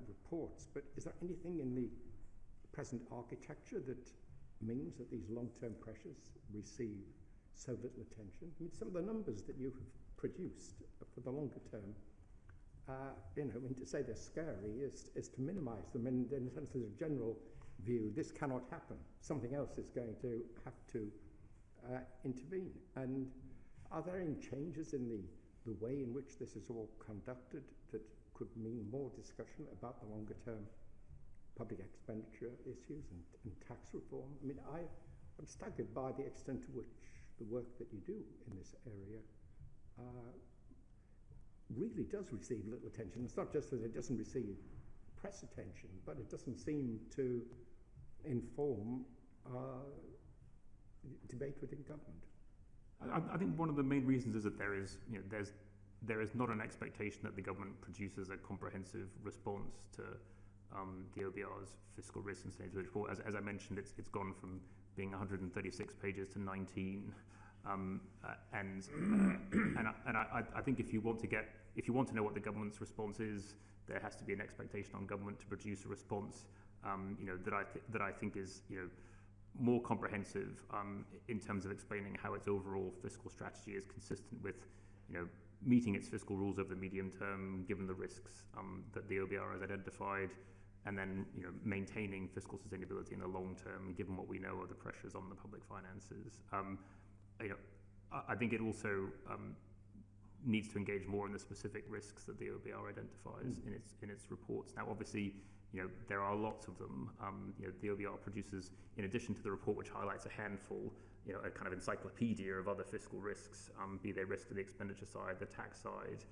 reports, but is there anything in the present architecture that means that these long-term pressures receive so little attention? I mean, some of the numbers that you have produced for the longer term, and to say they're scary is to minimize them. And in a sense, there's a general view, this cannot happen. Something else is going to have to intervene. And are there any changes in the way in which this is all conducted that could mean more discussion about the longer term public expenditure issues and tax reform? I mean, I'm staggered by the extent to which the work that you do in this area really does receive little attention. It's not just that it doesn't receive press attention, but it doesn't seem to inform debate within government. I think one of the main reasons is that there is not an expectation that the government produces a comprehensive response to the OBR's fiscal risk and sustainability report. As I mentioned, it's gone from being 136 pages to 19, and I think if you want to know what the government's response is, there has to be an expectation on government to produce a response, that I think is more comprehensive in terms of explaining how its overall fiscal strategy is consistent with meeting its fiscal rules over the medium term, given the risks that the OBR has identified, and then maintaining fiscal sustainability in the long term, given what we know are the pressures on the public finances. I think it also needs to engage more in the specific risks that the OBR identifies in its reports. Now, obviously, there are lots of them. The OBR produces, in addition to the report which highlights a handful, a kind of encyclopedia of other fiscal risks, be they risk to the expenditure side, the tax side,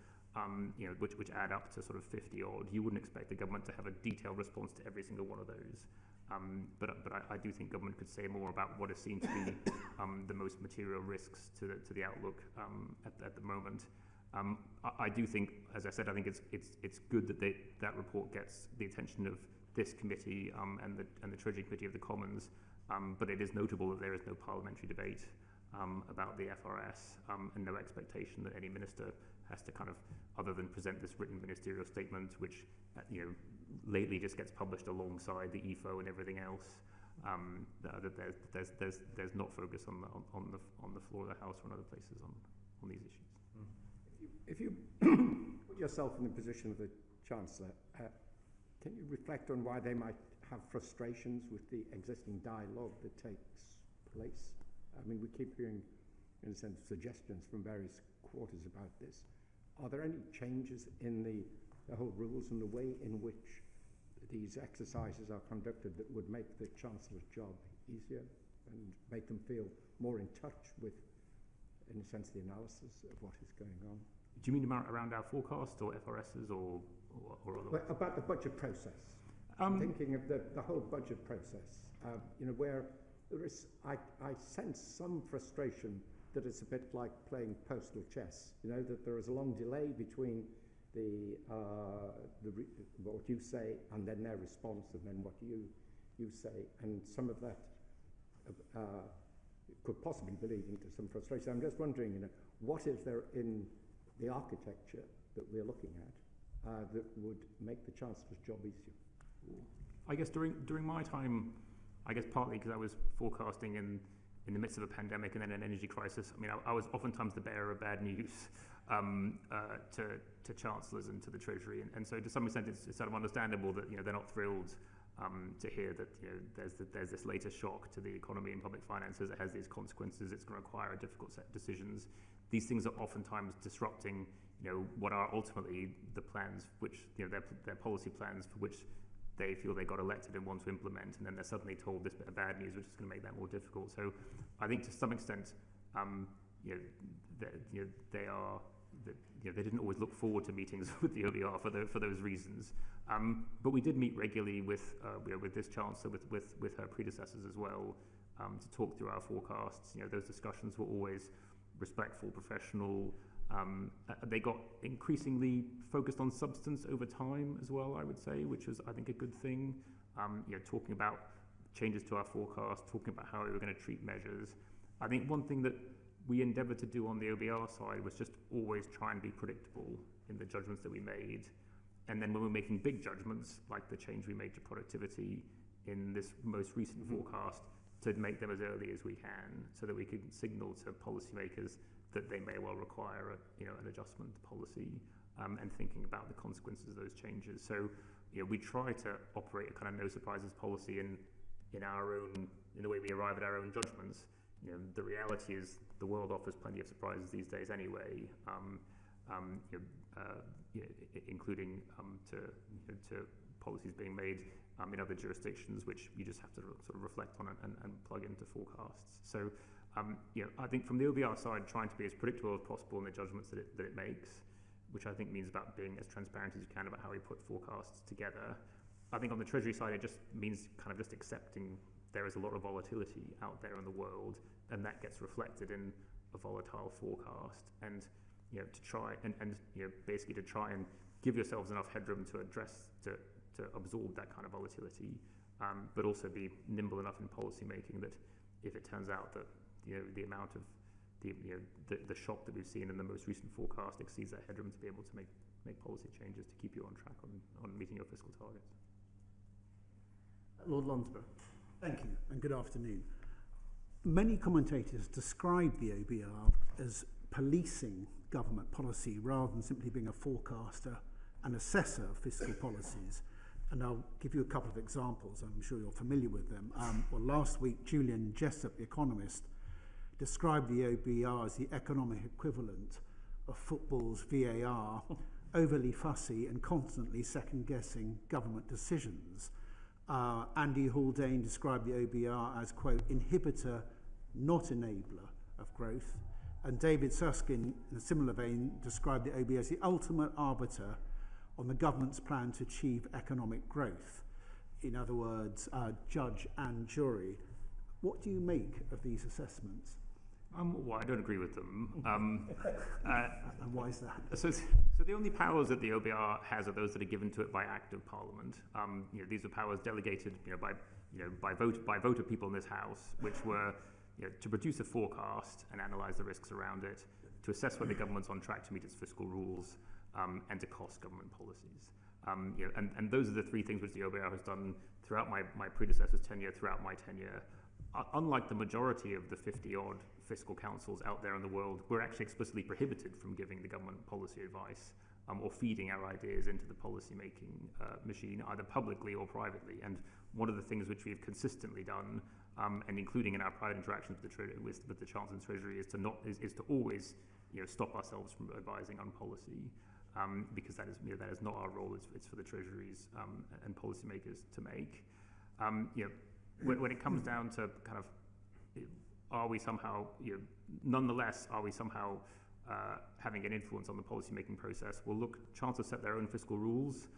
which add up to sort of 50 odd. You wouldn't expect the government to have a detailed response to every single one of those. But I do think government could say more about what is seen to be the most material risks to the outlook at the moment. I do think, as I said, I think it's good that that report gets the attention of this committee and the Treasury Committee of the Commons. But it is notable that there is no parliamentary debate about the FRS and no expectation that any minister has to kind of, other than present this written ministerial statement, which lately just gets published alongside the EFO and everything else. That there's not focus on the floor of the House or in other places on these issues. If you put yourself in the position of the Chancellor, can you reflect on why they might have frustrations with the existing dialogue that takes place? I mean, we keep hearing, in a sense, suggestions from various quarters about this. Are there any changes in the whole rules and the way in which these exercises are conducted that would make the Chancellor's job easier and make them feel more in touch with, in a sense, the analysis of what is going on? Do you mean around our forecast or FRSs or otherwise? Well, about the budget process. I'm thinking of the whole budget process, where there is, I sense some frustration that it's a bit like playing postal chess, that there is a long delay between what you say and then their response and then what you say, and some of that could possibly be leading to some frustration. I'm just wondering, what is there in the architecture that we're looking at that would make the Chancellor's job easier? I guess during my time, I guess partly because I was forecasting in the midst of a pandemic and then an energy crisis. I mean, I was oftentimes the bearer of bad news to chancellors and to the Treasury, and so to some extent it's sort of understandable that they're not thrilled to hear that there's this latest shock to the economy and public finances. It has these consequences. It's going to require a difficult set of decisions. These things are oftentimes disrupting what are ultimately the plans, which their policy plans for which they feel they got elected and want to implement, and then they're suddenly told this bit of bad news, which is going to make that more difficult. So I think to some extent, they didn't always look forward to meetings with the OBR for those reasons. But we did meet regularly with this Chancellor, with her predecessors as well, to talk through our forecasts. Those discussions were always respectful, professional. They got increasingly focused on substance over time as well, I would say, which was, I think, a good thing. Talking about changes to our forecast, talking about how we were going to treat measures. I think one thing that we endeavoured to do on the OBR side was just always try and be predictable in the judgments that we made. And then when we're making big judgments, like the change we made to productivity in this most recent forecast, to make them as early as we can, so that we could signal to policymakers that they may well require an adjustment to policy, and thinking about the consequences of those changes. So we try to operate a kind of no surprises policy in the way we arrive at our own judgments. The reality is the world offers plenty of surprises these days anyway, including to policies being made in other jurisdictions, which you just have to sort of reflect on and plug into forecasts. So, I think from the OBR side, trying to be as predictable as possible in the judgments that it makes, which I think means about being as transparent as you can about how we put forecasts together. I think on the Treasury side, it just means kind of just accepting there is a lot of volatility out there in the world, and that gets reflected in a volatile forecast. And to try and basically to try and give yourselves enough headroom to absorb that kind of volatility, but also be nimble enough in policy making that if it turns out that the amount of the shock that we've seen in the most recent forecast exceeds that headroom, to be able to make policy changes to keep you on track on meeting your fiscal targets. Lord Lonsborough. Thank you, and good afternoon. Many commentators describe the OBR as policing government policy rather than simply being a forecaster and assessor of fiscal policies. And I'll give you a couple of examples. I'm sure you're familiar with them. Last week, Julian Jessup, the economist, described the OBR as the economic equivalent of football's VAR, overly fussy and constantly second-guessing government decisions. Andy Haldane described the OBR as, quote, inhibitor, not enabler of growth. And David Susskind, in a similar vein, described the OBR as the ultimate arbiter on the government's plan to achieve economic growth. In other words, judge and jury. What do you make of these assessments? Well, I don't agree with them. And why is that? So the only powers that the OBR has are those that are given to it by Act of Parliament. These are powers delegated, by vote of people in this House, which were to produce a forecast and analyse the risks around it, to assess whether the government's on track to meet its fiscal rules, and to cost government policies. And those are the three things which the OBR has done throughout my predecessor's tenure, throughout my tenure. Unlike the majority of the 50-odd fiscal councils out there in the world, we're actually explicitly prohibited from giving the government policy advice or feeding our ideas into the policy-making machine, either publicly or privately. And one of the things which we've consistently done, and including in our private interactions with the Chancellor and Treasury, is to always stop ourselves from advising on policy, because that is not our role. It's for the Treasuries and policymakers to make. When it comes down to kind of, are we somehow, nonetheless, are we somehow having an influence on the policy-making process? Well, look, chancellors set their own fiscal rules.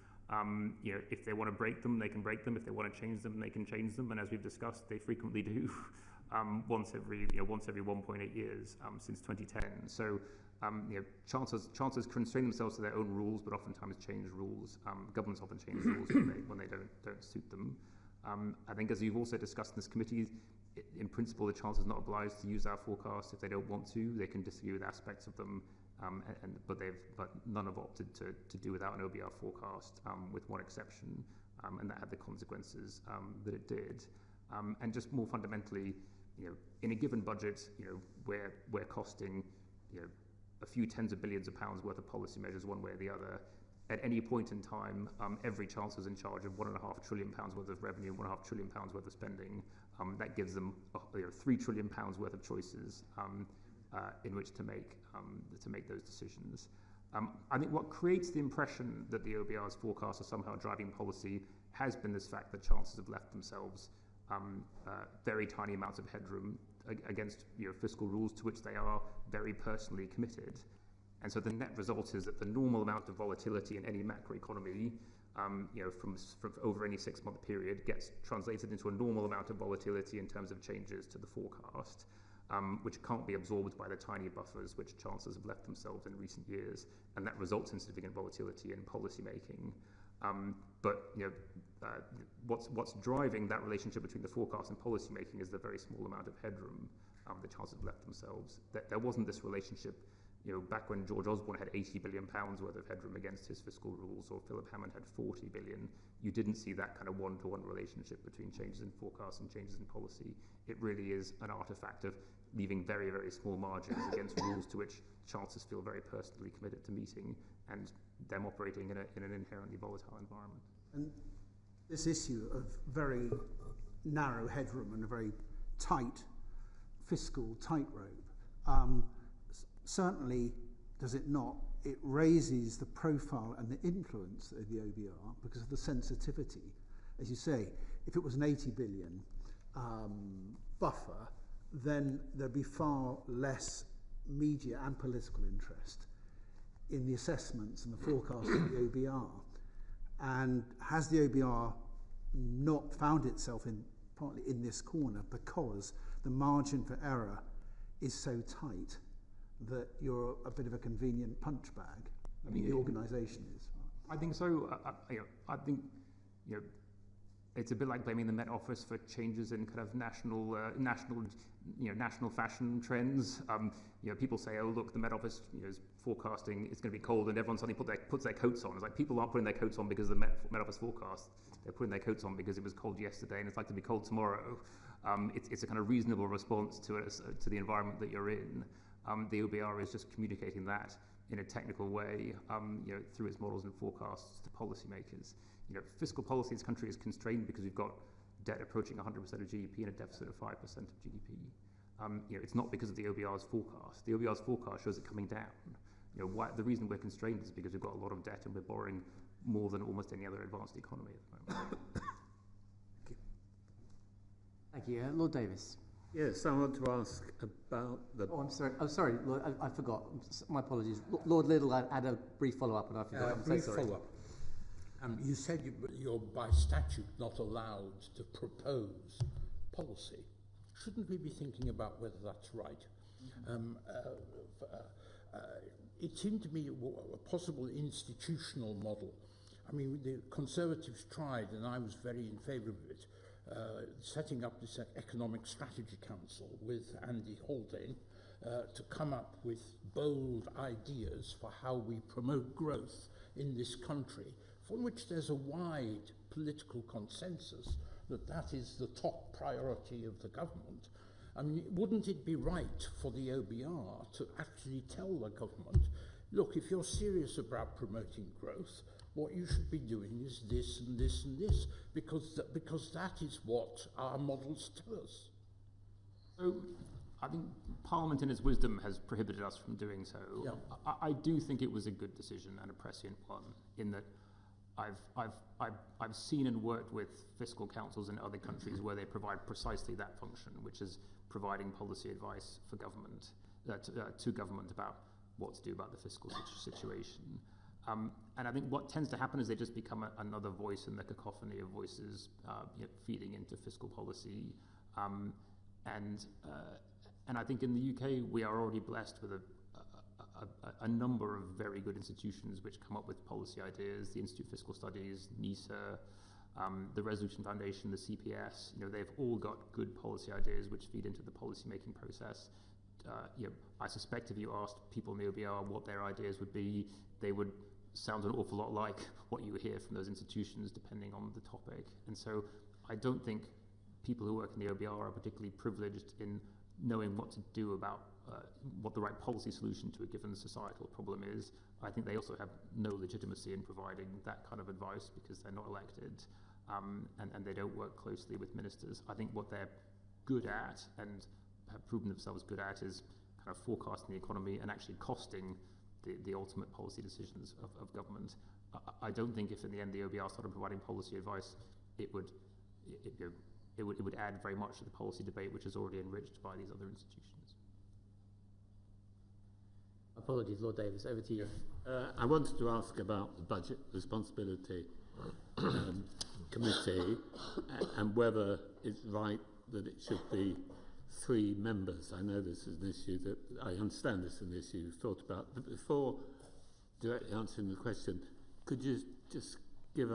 If they want to break them, they can break them. If they want to change them, they can change them. And as we've discussed, they frequently do, once every 1.8 years since 2010. So, chancellors constrain themselves to their own rules, but oftentimes change rules. Governments often change rules when they don't suit them. I think, as you've also discussed in this committee, in principle, the Chancellor is not obliged to use our forecasts if they don't want to. They can disagree with aspects of them, but none have opted to do without an OBR forecast, with one exception, and that had the consequences that it did. And just more fundamentally, in a given budget, we're costing, a few tens of billions of pounds worth of policy measures one way or the other. At any point in time, every Chancellor is in charge of £1.5 trillion worth of revenue and £1.5 trillion worth of spending. That gives them £3 trillion worth of choices in which to make those decisions. I think what creates the impression that the OBR's forecasts are somehow driving policy has been this fact that Chancellors have left themselves very tiny amounts of headroom against fiscal rules to which they are very personally committed. And so the net result is that the normal amount of volatility in any macroeconomy from over any 6-month period gets translated into a normal amount of volatility in terms of changes to the forecast, which can't be absorbed by the tiny buffers which chancellors have left themselves in recent years, and that results in significant volatility in policy making. What's driving that relationship between the forecast and policy making is the very small amount of headroom the chancellors have left themselves. There wasn't this relationship, back when George Osborne had £80 billion worth of headroom against his fiscal rules, or Philip Hammond had 40 billion. You didn't see that kind of one-to-one relationship between changes in forecasts and changes in policy. It really is an artifact of leaving very, very small margins against rules to which chancellors feel very personally committed to meeting, and them operating in an inherently volatile environment. And this issue of very narrow headroom and a very tight fiscal tightrope, certainly, does it not, it raises the profile and the influence of the OBR because of the sensitivity. As you say, if it was an 80 billion buffer, then there'd be far less media and political interest in the assessments and the forecasts of the OBR. And has the OBR not found itself partly in this corner because the margin for error is so tight that you're a bit of a convenient punch bag? The organisation is. I think so. I think it's a bit like blaming the Met Office for changes in kind of national fashion trends. People say, "Oh, look, the Met Office is forecasting it's going to be cold," and everyone suddenly puts their coats on. It's like people aren't putting their coats on because of the Met Office forecast. They're putting their coats on because it was cold yesterday and it's likely to be cold tomorrow. It's a kind of reasonable response to the environment that you're in. The OBR is just communicating that in a technical way, through its models and forecasts to policymakers. Fiscal policy in this country is constrained because we've got debt approaching 100% of GDP and a deficit of 5% of GDP. It's not because of the OBR's forecast. The OBR's forecast shows it coming down. The reason we're constrained is because we've got a lot of debt and we're borrowing more than almost any other advanced economy at the moment. Thank you. Lord Davis. Yes, I want to ask about the... Oh, I'm sorry. Oh, sorry, Lord, I forgot. My apologies. Lord Liddell had a brief follow-up and I forgot. I'm so sorry. Follow-up. You said you're by statute not allowed to propose policy. Shouldn't we be thinking about whether that's right? It seemed to me a possible institutional model. I mean, the Conservatives tried, and I was very in favour of it, setting up this Economic Strategy Council with Andy Haldane to come up with bold ideas for how we promote growth in this country, for which there's a wide political consensus that is the top priority of the government. I mean, wouldn't it be right for the OBR to actually tell the government, look, if you're serious about promoting growth, what you should be doing is this and this and this, because that is what our models tell us. So I think Parliament in its wisdom has prohibited us from doing so. Yeah. I do think it was a good decision and a prescient one, in that I've seen and worked with fiscal councils in other countries where they provide precisely that function, which is providing policy advice for government, to government about what to do about the fiscal situation. And I think what tends to happen is they just become another voice in the cacophony of voices feeding into fiscal policy. And I think in the UK we are already blessed with a number of very good institutions which come up with policy ideas: the Institute of Fiscal Studies, NISA, the Resolution Foundation, the CPS. They've all got good policy ideas which feed into the policy-making process. I suspect if you asked people in the OBR what their ideas would be, they would sound an awful lot like what you hear from those institutions, depending on the topic. And so I don't think people who work in the OBR are particularly privileged in knowing what to do about what the right policy solution to a given societal problem is. I think they also have no legitimacy in providing that kind of advice because they're not elected, and they don't work closely with ministers. I think what they're good at and have proven themselves good at is kind of forecasting the economy and actually costing the ultimate policy decisions of government. I don't think if in the end the OBR started providing policy advice, it would add very much to the policy debate, which is already enriched by these other institutions. Apologies, Lord Davis, over to you. I wanted to ask about the budget responsibility committee, and whether it's right that it should be 3 members. I know this is an issue that I understand this is an issue you've thought about, but before directly answering the question, could you just give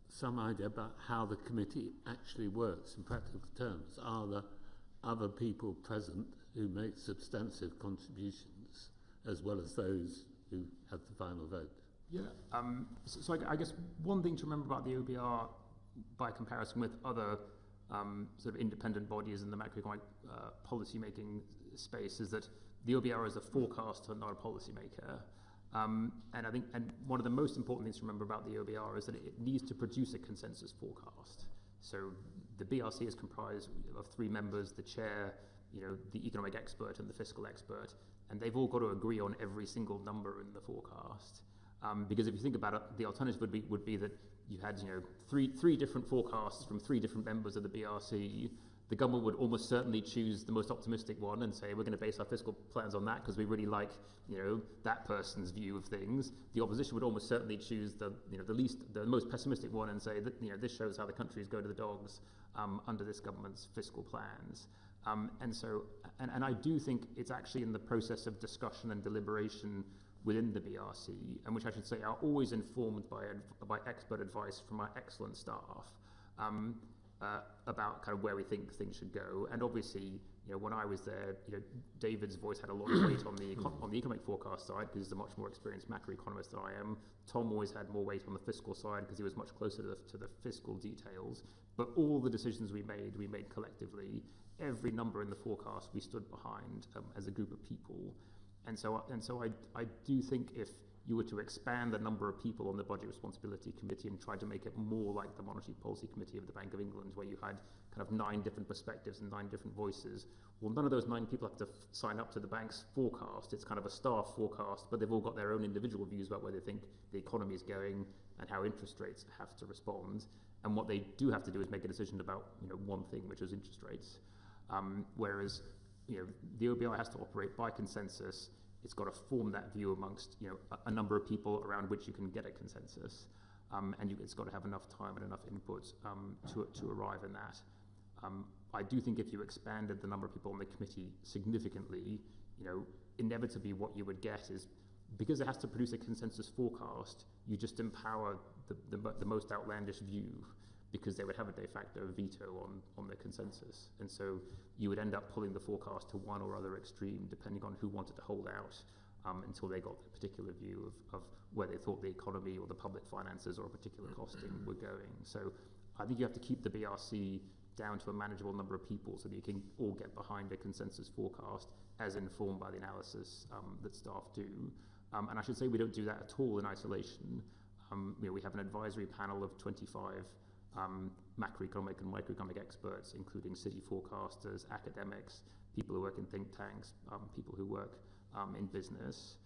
some idea about how the committee actually works in practical terms? Are there other people present who make substantive contributions as well as those who have the final vote? Yeah. So I guess one thing to remember about the OBR by comparison with other sort of independent bodies in the macroeconomic policy-making space is that the OBR is a forecaster, not a policymaker. And I think, and one of the most important things to remember about the OBR is that it needs to produce a consensus forecast. So the BRC is comprised of 3 members: the chair, the economic expert, and the fiscal expert, and they've all got to agree on every single number in the forecast. Because if you think about it, the alternative would be that you had three different forecasts from 3 different members of the BRC. The government would almost certainly choose the most optimistic one and say, we're going to base our fiscal plans on that because we really like, that person's view of things. The opposition would almost certainly choose the most pessimistic one and say that, this shows how the country is going to the dogs under this government's fiscal plans. And I do think it's actually in the process of discussion and deliberation within the BRC, and which I should say are always informed by expert advice from our excellent staff. About kind of where we think things should go. And obviously, when I was there, David's voice had a lot of weight on the economic forecast side because he's a much more experienced macroeconomist than I am. Tom always had more weight on the fiscal side because he was much closer to the fiscal details. But all the decisions we made collectively. Every number in the forecast we stood behind as a group of people. And so I do think if you were to expand the number of people on the Budget Responsibility Committee and try to make it more like the Monetary Policy Committee of the Bank of England, where you had kind of 9 different perspectives and 9 different voices, well, none of those 9 people have to sign up to the bank's forecast. It's kind of a staff forecast, but they've all got their own individual views about where they think the economy is going and how interest rates have to respond. And what they do have to do is make a decision about, one thing, which is interest rates. Whereas, the OBR has to operate by consensus. It's got to form that view amongst a number of people around which you can get a consensus, and it's got to have enough time and enough input to arrive in that. I do think if you expanded the number of people on the committee significantly, inevitably what you would get is, because it has to produce a consensus forecast, you just empower the most outlandish view, because they would have a de facto veto on the consensus. And so you would end up pulling the forecast to one or other extreme, depending on who wanted to hold out until they got the particular view of where they thought the economy or the public finances or a particular costing were going. So I think you have to keep the BRC down to a manageable number of people so that you can all get behind a consensus forecast as informed by the analysis that staff do. And I should say we don't do that at all in isolation. We have an advisory panel of 25 macroeconomic and microeconomic experts, including city forecasters, academics, people who work in think tanks, people who work in business.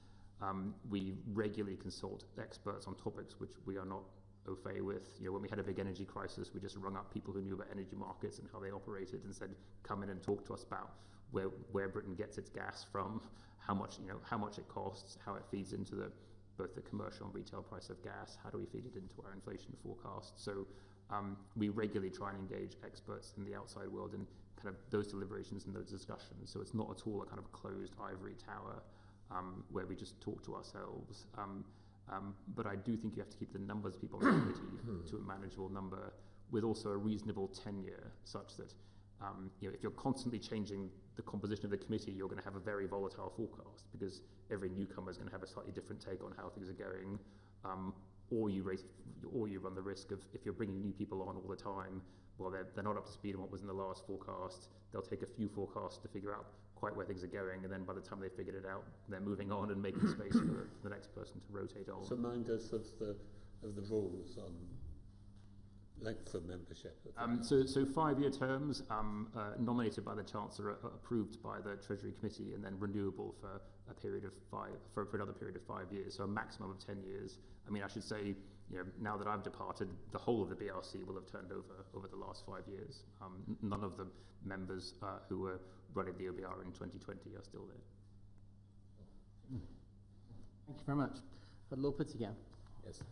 We regularly consult experts on topics which we are not au fait with. When we had a big energy crisis, we just rung up people who knew about energy markets and how they operated and said, come in and talk to us about where Britain gets its gas from, how much it costs, how it feeds into both the commercial and retail price of gas, how do we feed it into our inflation forecast. So we regularly try and engage experts in the outside world in kind of those deliberations and those discussions. So it's not at all a kind of closed ivory tower where we just talk to ourselves. But I do think you have to keep the numbers of people on the committee to a manageable number, with also a reasonable tenure, such that if you're constantly changing the composition of the committee, you're going to have a very volatile forecast, because every newcomer is going to have a slightly different take on how things are going. Or you run the risk of, if you're bringing new people on all the time, well, they're not up to speed on what was in the last forecast. They'll take a few forecasts to figure out quite where things are going, and then by the time they've figured it out, they're moving on and making space for the next person to rotate on. So remind us of the rules on length of membership. So 5-year terms, nominated by the Chancellor, approved by the Treasury Committee, and then renewable for a period of for another period of 5 years. So a maximum of 10 years. I mean, I should say, now that I've departed, the whole of the BRC will have turned over the last 5 years. None of the members who were running the OBR in 2020 are still there. Thank you very much. Lord Puttigan. Yes.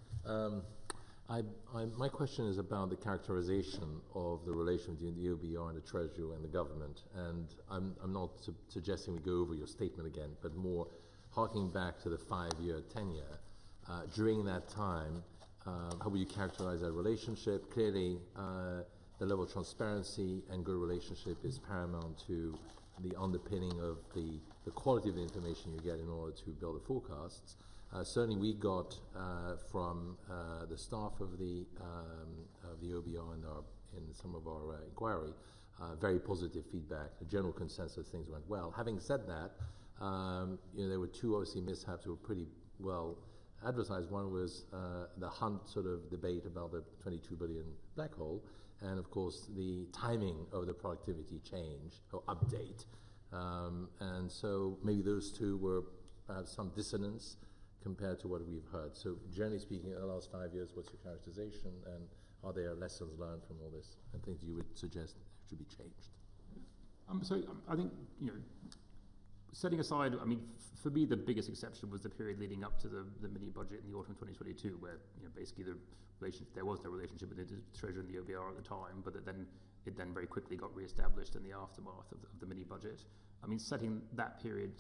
My question is about the characterization of the relation between the OBR and the Treasury and the government. And I'm not suggesting we go over your statement again, but more harking back to the 5-year tenure. During that time, how would you characterize that relationship? Clearly, the level of transparency and good relationship is paramount to the underpinning of the quality of the information you get in order to build the forecasts. Certainly, we got from the staff of the OBR in some of our inquiry very positive feedback. The general consensus, things went well. Having said that, there were two obviously mishaps that were pretty well advertised. One was the Hunt sort of debate about the 22 billion black hole, and of course the timing of the productivity change or update. And so maybe those two were perhaps some dissonance compared to what we've heard. So generally speaking, in the last 5 years, what's your characterization, and are there lessons learned from all this and things you would suggest should be changed? I think, setting aside, for me, the biggest exception was the period leading up to the mini budget in the autumn of 2022, where basically there was no relationship between the Treasury and the OBR at the time, but it then very quickly got re-established in the aftermath of the mini budget. Setting that period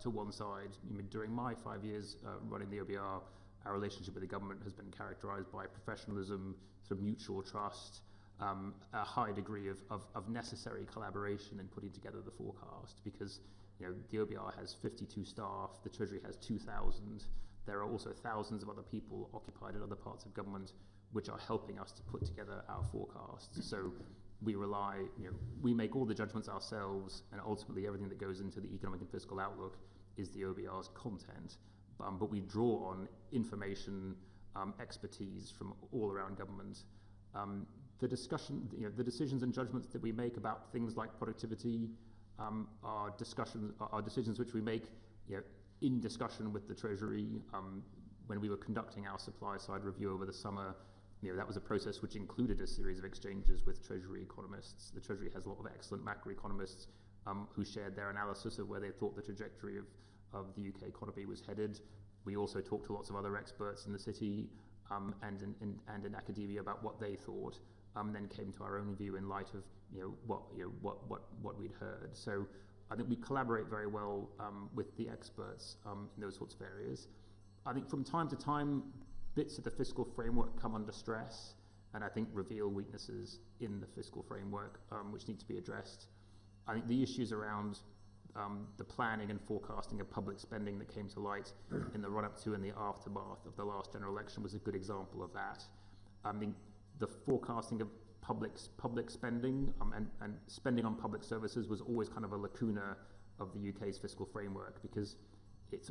to one side, during my 5 years running the OBR, our relationship with the government has been characterised by professionalism, sort of mutual trust, a high degree of necessary collaboration in putting together the forecast, because the OBR has 52 staff, the Treasury has 2,000. There are also thousands of other people occupied in other parts of government which are helping us to put together our forecasts. So we rely, we make all the judgments ourselves, and ultimately everything that goes into the economic and fiscal outlook is the OBR's content. But we draw on information, expertise from all around government. The decisions and judgments that we make about things like productivity are decisions which we make in discussion with the Treasury. When we were conducting our supply side review over the summer, that was a process which included a series of exchanges with Treasury economists. The Treasury has a lot of excellent macroeconomists who shared their analysis of where they thought the trajectory of the UK economy was headed. We also talked to lots of other experts in the city and in academia about what they thought, then came to our own view in light of what we'd heard. So I think we collaborate very well with the experts in those sorts of areas. I think from time to time, bits of the fiscal framework come under stress, and I think reveal weaknesses in the fiscal framework which need to be addressed. I think the issues around the planning and forecasting of public spending that came to light in the run-up to and the aftermath of the last general election was a good example of that. The forecasting of public spending and spending on public services was always kind of a lacuna of the UK's fiscal framework, because it's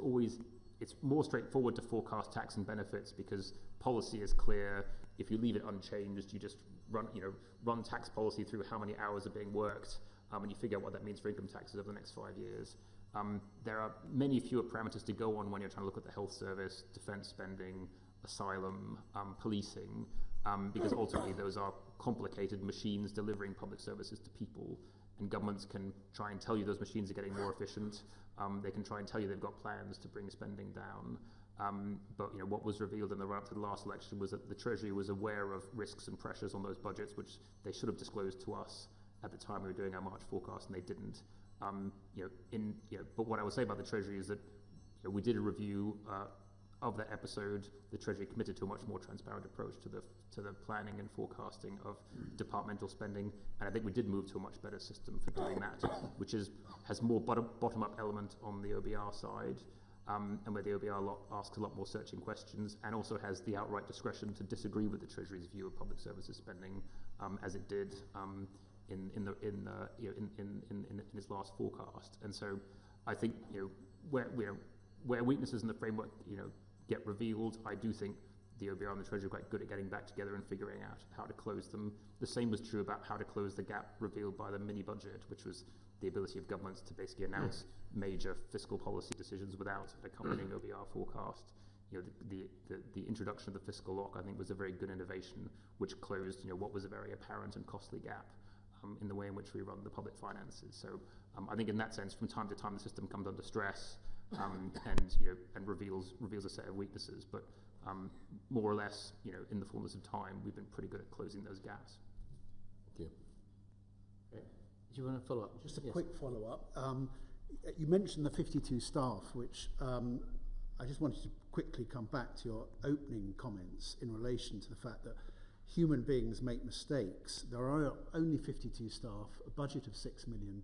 more straightforward to forecast tax and benefits because policy is clear. If you leave it unchanged, you just run tax policy through how many hours are being worked, and you figure out what that means for income taxes over the next 5 years. There are many fewer parameters to go on when you're trying to look at the health service, defence spending, asylum, policing, because ultimately those are complicated machines delivering public services to people, and governments can try and tell you those machines are getting more efficient. They can try and tell you they've got plans to bring spending down. But what was revealed in the run-up to the last election was that the Treasury was aware of risks and pressures on those budgets, which they should have disclosed to us at the time we were doing our March forecast, and they didn't. But what I would say about the Treasury is that we did a review of that episode. The Treasury committed to a much more transparent approach to the planning and forecasting of departmental spending, and I think we did move to a much better system for doing that, which has more bottom-up element on the OBR side, and where the OBR asks a lot more searching questions, and also has the outright discretion to disagree with the Treasury's view of public services spending, as it did in its last forecast. And so I think where weaknesses in the framework get revealed, I do think the OBR and the Treasury are quite good at getting back together and figuring out how to close them. The same was true about how to close the gap revealed by the mini budget, which was the ability of governments to basically announce major fiscal policy decisions without an accompanying OBR forecast. The introduction of the fiscal lock, I think, was a very good innovation, which closed what was a very apparent and costly gap in the way in which we run the public finances. So I think in that sense, from time to time, the system comes under stress and reveals a set of weaknesses. But more or less, in the fullness of time, we've been pretty good at closing those gaps. Thank you. Do you want to follow up? Just a Yes. quick follow-up. You mentioned the 52 staff, which I just wanted to quickly come back to your opening comments in relation to the fact that human beings make mistakes. There are only 52 staff, a budget of £6 million.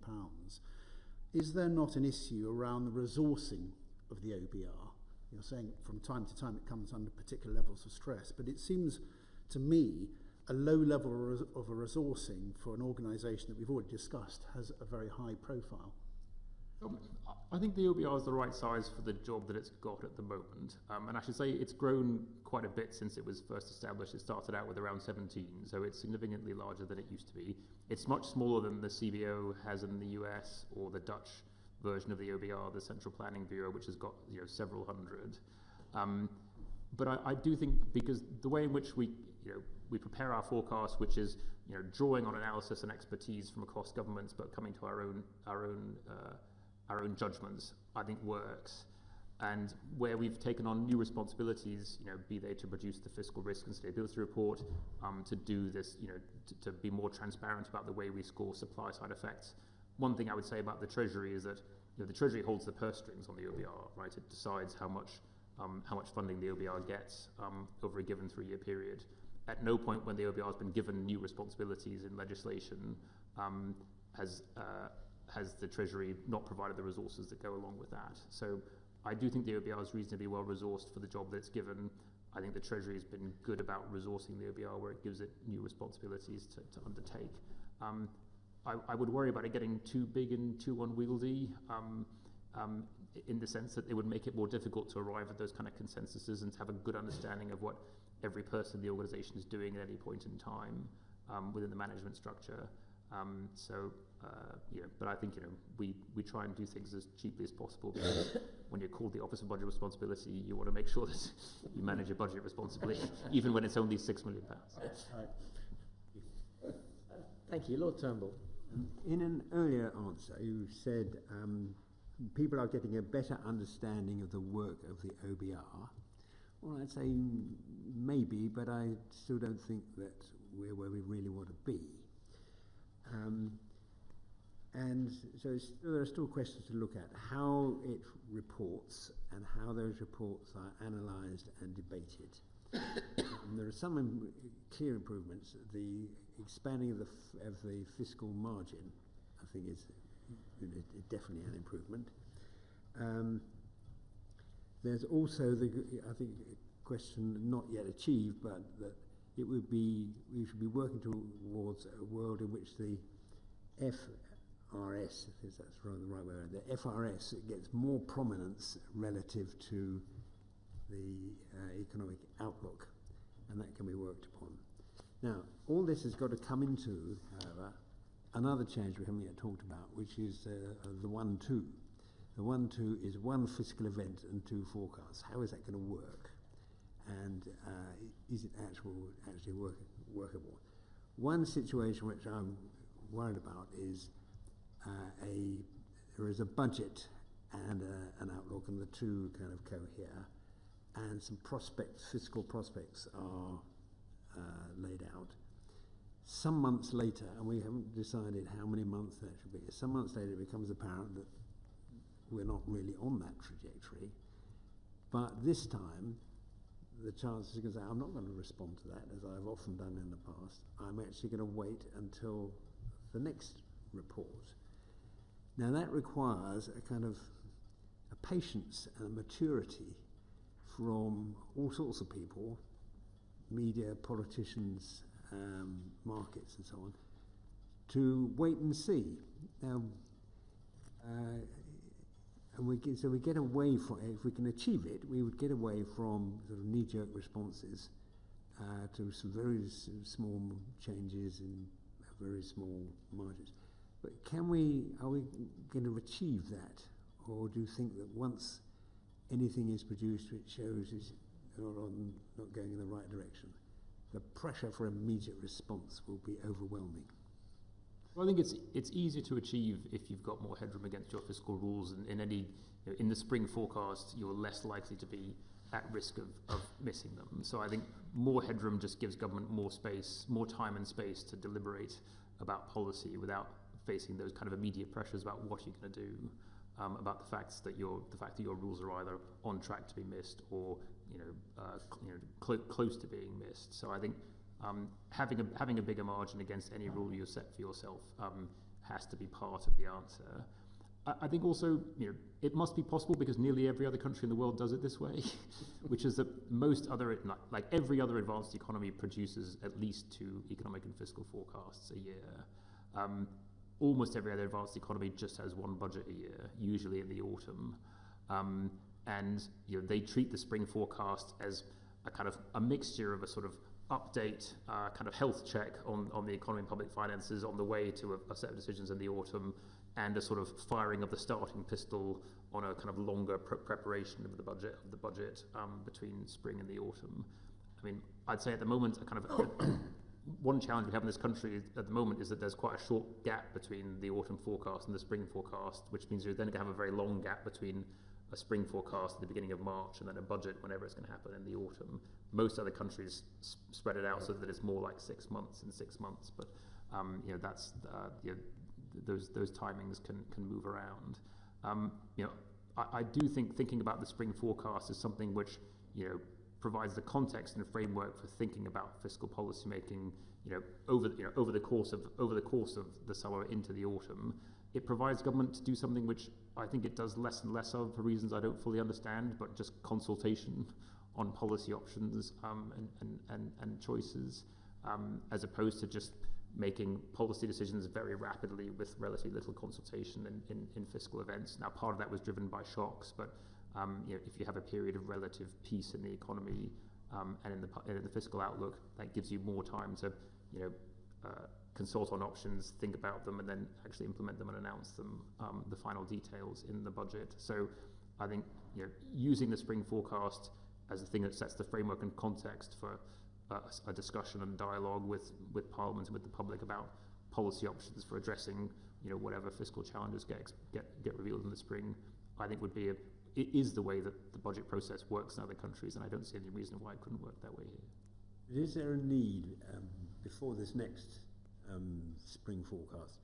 Is there not an issue around the resourcing of the OBR? You're saying from time to time it comes under particular levels of stress, but it seems to me a low level of a resourcing for an organisation that we've already discussed has a very high profile. I think the OBR is the right size for the job that it's got at the moment. And I should say it's grown quite a bit since it was first established. It started out with around 17, so it's significantly larger than it used to be. It's much smaller than the CBO has in the US or the Dutch version of the OBR, the Central Planning Bureau, which has got several hundred. But I do think, because the way in which we prepare our forecast, which is drawing on analysis and expertise from across governments, but coming to our own judgments, I think works. And where we've taken on new responsibilities, be they to produce the fiscal risk and stability report, to do this, to be more transparent about the way we score supply side effects. One thing I would say about the Treasury is that the Treasury holds the purse strings on the OBR, right? It decides how much funding the OBR gets over a given 3-year period. At no point when the OBR has been given new responsibilities in legislation has the Treasury not provided the resources that go along with that. So I do think the OBR is reasonably well resourced for the job that it's given. I think the Treasury has been good about resourcing the OBR where it gives it new responsibilities to undertake. I would worry about it getting too big and too unwieldy, in the sense that it would make it more difficult to arrive at those kind of consensuses and to have a good understanding of what every person in the organisation is doing at any point in time within the management structure. But I think we try and do things as cheaply as possible, because when you're called the Office of Budget Responsibility, you want to make sure that you manage your budget responsibly, even when it's only £6 million. Thank you, Lord Turnbull. In an earlier answer, you said people are getting a better understanding of the work of the OBR. Well, I'd say maybe, but I still don't think that we're where we really want to be. And so there are still questions to look at: how it reports and how those reports are analysed and debated. There are some clear improvements. The expanding of the fiscal margin, I think, is definitely an improvement. There's also the question not yet achieved, but that we should be working towards a world in which the FRS, if that's the right word, the FRS gets more prominence relative to the economic outlook, and that can be worked upon. Now, all this has got to come into, however, another change we haven't yet talked about, which is the 1-2. The 1-2 is 1 fiscal event and 2 forecasts. How is that going to work? And is it actually workable? One situation which I'm worried about is there is a budget and an outlook, and the two kind of cohere, and some fiscal prospects are laid out. Some months later, and we haven't decided how many months that should be, some months later it becomes apparent that we're not really on that trajectory. But this time, the Chancellor is going to say, I'm not going to respond to that, as I've often done in the past. I'm actually going to wait until the next report. Now that requires a kind of a patience and a maturity from all sorts of people, media, politicians, markets and so on, to wait and see. Now, and we get away from, if we can achieve it, we would get away from sort of knee-jerk responses to some very small changes in very small margins. But are we going to achieve that? Or do you think that once anything is produced which shows it's not going in the right direction, the pressure for immediate response will be overwhelming? Well, I think it's easier to achieve if you've got more headroom against your fiscal rules. And in the spring forecast, you're less likely to be at risk of missing them. So I think more headroom just gives government more space, more time and space to deliberate about policy without facing those kind of immediate pressures about what you're going to do, about the fact that your rules are either on track to be missed or close to being missed. So I think having a bigger margin against any rule you set for yourself has to be part of the answer. I think also, it must be possible because nearly every other country in the world does it this way, which is that most other, like every other advanced economy produces at least 2 economic and fiscal forecasts a year. Almost every other advanced economy just has 1 budget a year, usually in the autumn. And they treat the spring forecast as a kind of a mixture of a sort of update, kind of health check on the economy and public finances on the way to a set of decisions in the autumn, and a sort of firing of the starting pistol on a kind of longer preparation of the budget between spring and the autumn. I mean, I'd say at the moment, a kind of one challenge we have in this country at the moment is that there's quite a short gap between the autumn forecast and the spring forecast, which means you're then going to have a very long gap between a spring forecast at the beginning of March and then a budget whenever it's going to happen in the autumn. Most other countries spread it out so that it's more like 6 months and 6 months, but that's those timings can move around. I do think thinking about the spring forecast is something which provides the context and framework for thinking about fiscal policy making. Over the course of the summer into the autumn. It provides government to do something which I think it does less and less of for reasons I don't fully understand, but just consultation on policy options and choices, as opposed to just making policy decisions very rapidly with relatively little consultation in fiscal events. Now, part of that was driven by shocks, but if you have a period of relative peace in the economy and in the fiscal outlook, that gives you more time to consult on options, think about them, and then actually implement them and announce them, the final details in the budget. So I think using the spring forecast as a thing that sets the framework and context for a discussion and dialogue with Parliament and with the public about policy options for addressing whatever fiscal challenges get revealed in the spring, I think it is the way that the budget process works in other countries, and I don't see any reason why it couldn't work that way here. Is there a need before this next spring forecast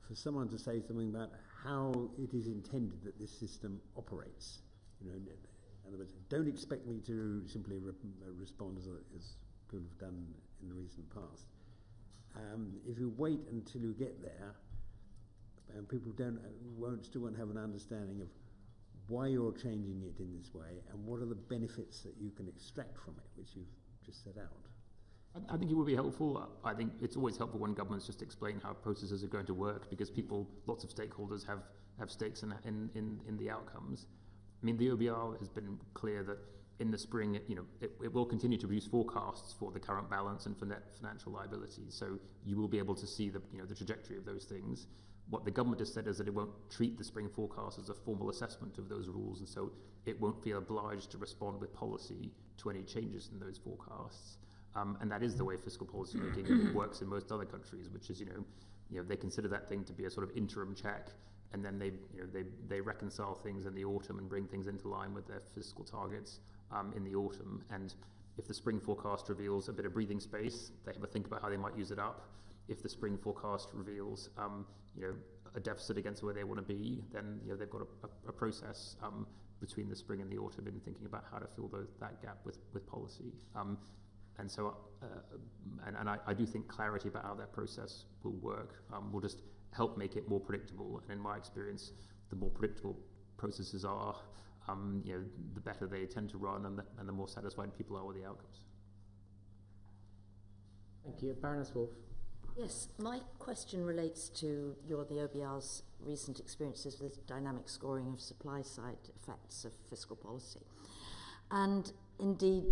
for someone to say something about how it is intended that this system operates? In other words, don't expect me to simply respond as people have done in the recent past. If you wait until you get there, and people still won't have an understanding of why you're changing it in this way and what are the benefits that you can extract from it, which you've just set out. I think it would be helpful. I think it's always helpful when governments just explain how processes are going to work, because lots of stakeholders have stakes in the outcomes. I mean, the OBR has been clear that in the spring, it will continue to produce forecasts for the current balance and for net financial liabilities. So you will be able to see the trajectory of those things. What the government has said is that it won't treat the spring forecast as a formal assessment of those rules, and so it won't feel obliged to respond with policy to any changes in those forecasts. And that is the way fiscal policy making works in most other countries, which is they consider that thing to be a sort of interim check, and then they reconcile things in the autumn and bring things into line with their fiscal targets in the autumn. And if the spring forecast reveals a bit of breathing space, they have a think about how they might use it up. If the spring forecast reveals a deficit against where they want to be, then they've got a process between the spring and the autumn in thinking about how to fill that gap with policy. And so, I do think clarity about how that process will work will just help make it more predictable. And in my experience, the more predictable processes are, the better they tend to run, and the more satisfied people are with the outcomes. Thank you. Baroness Wolf. Yes, my question relates to the OBR's recent experiences with dynamic scoring of supply-side effects of fiscal policy. And indeed,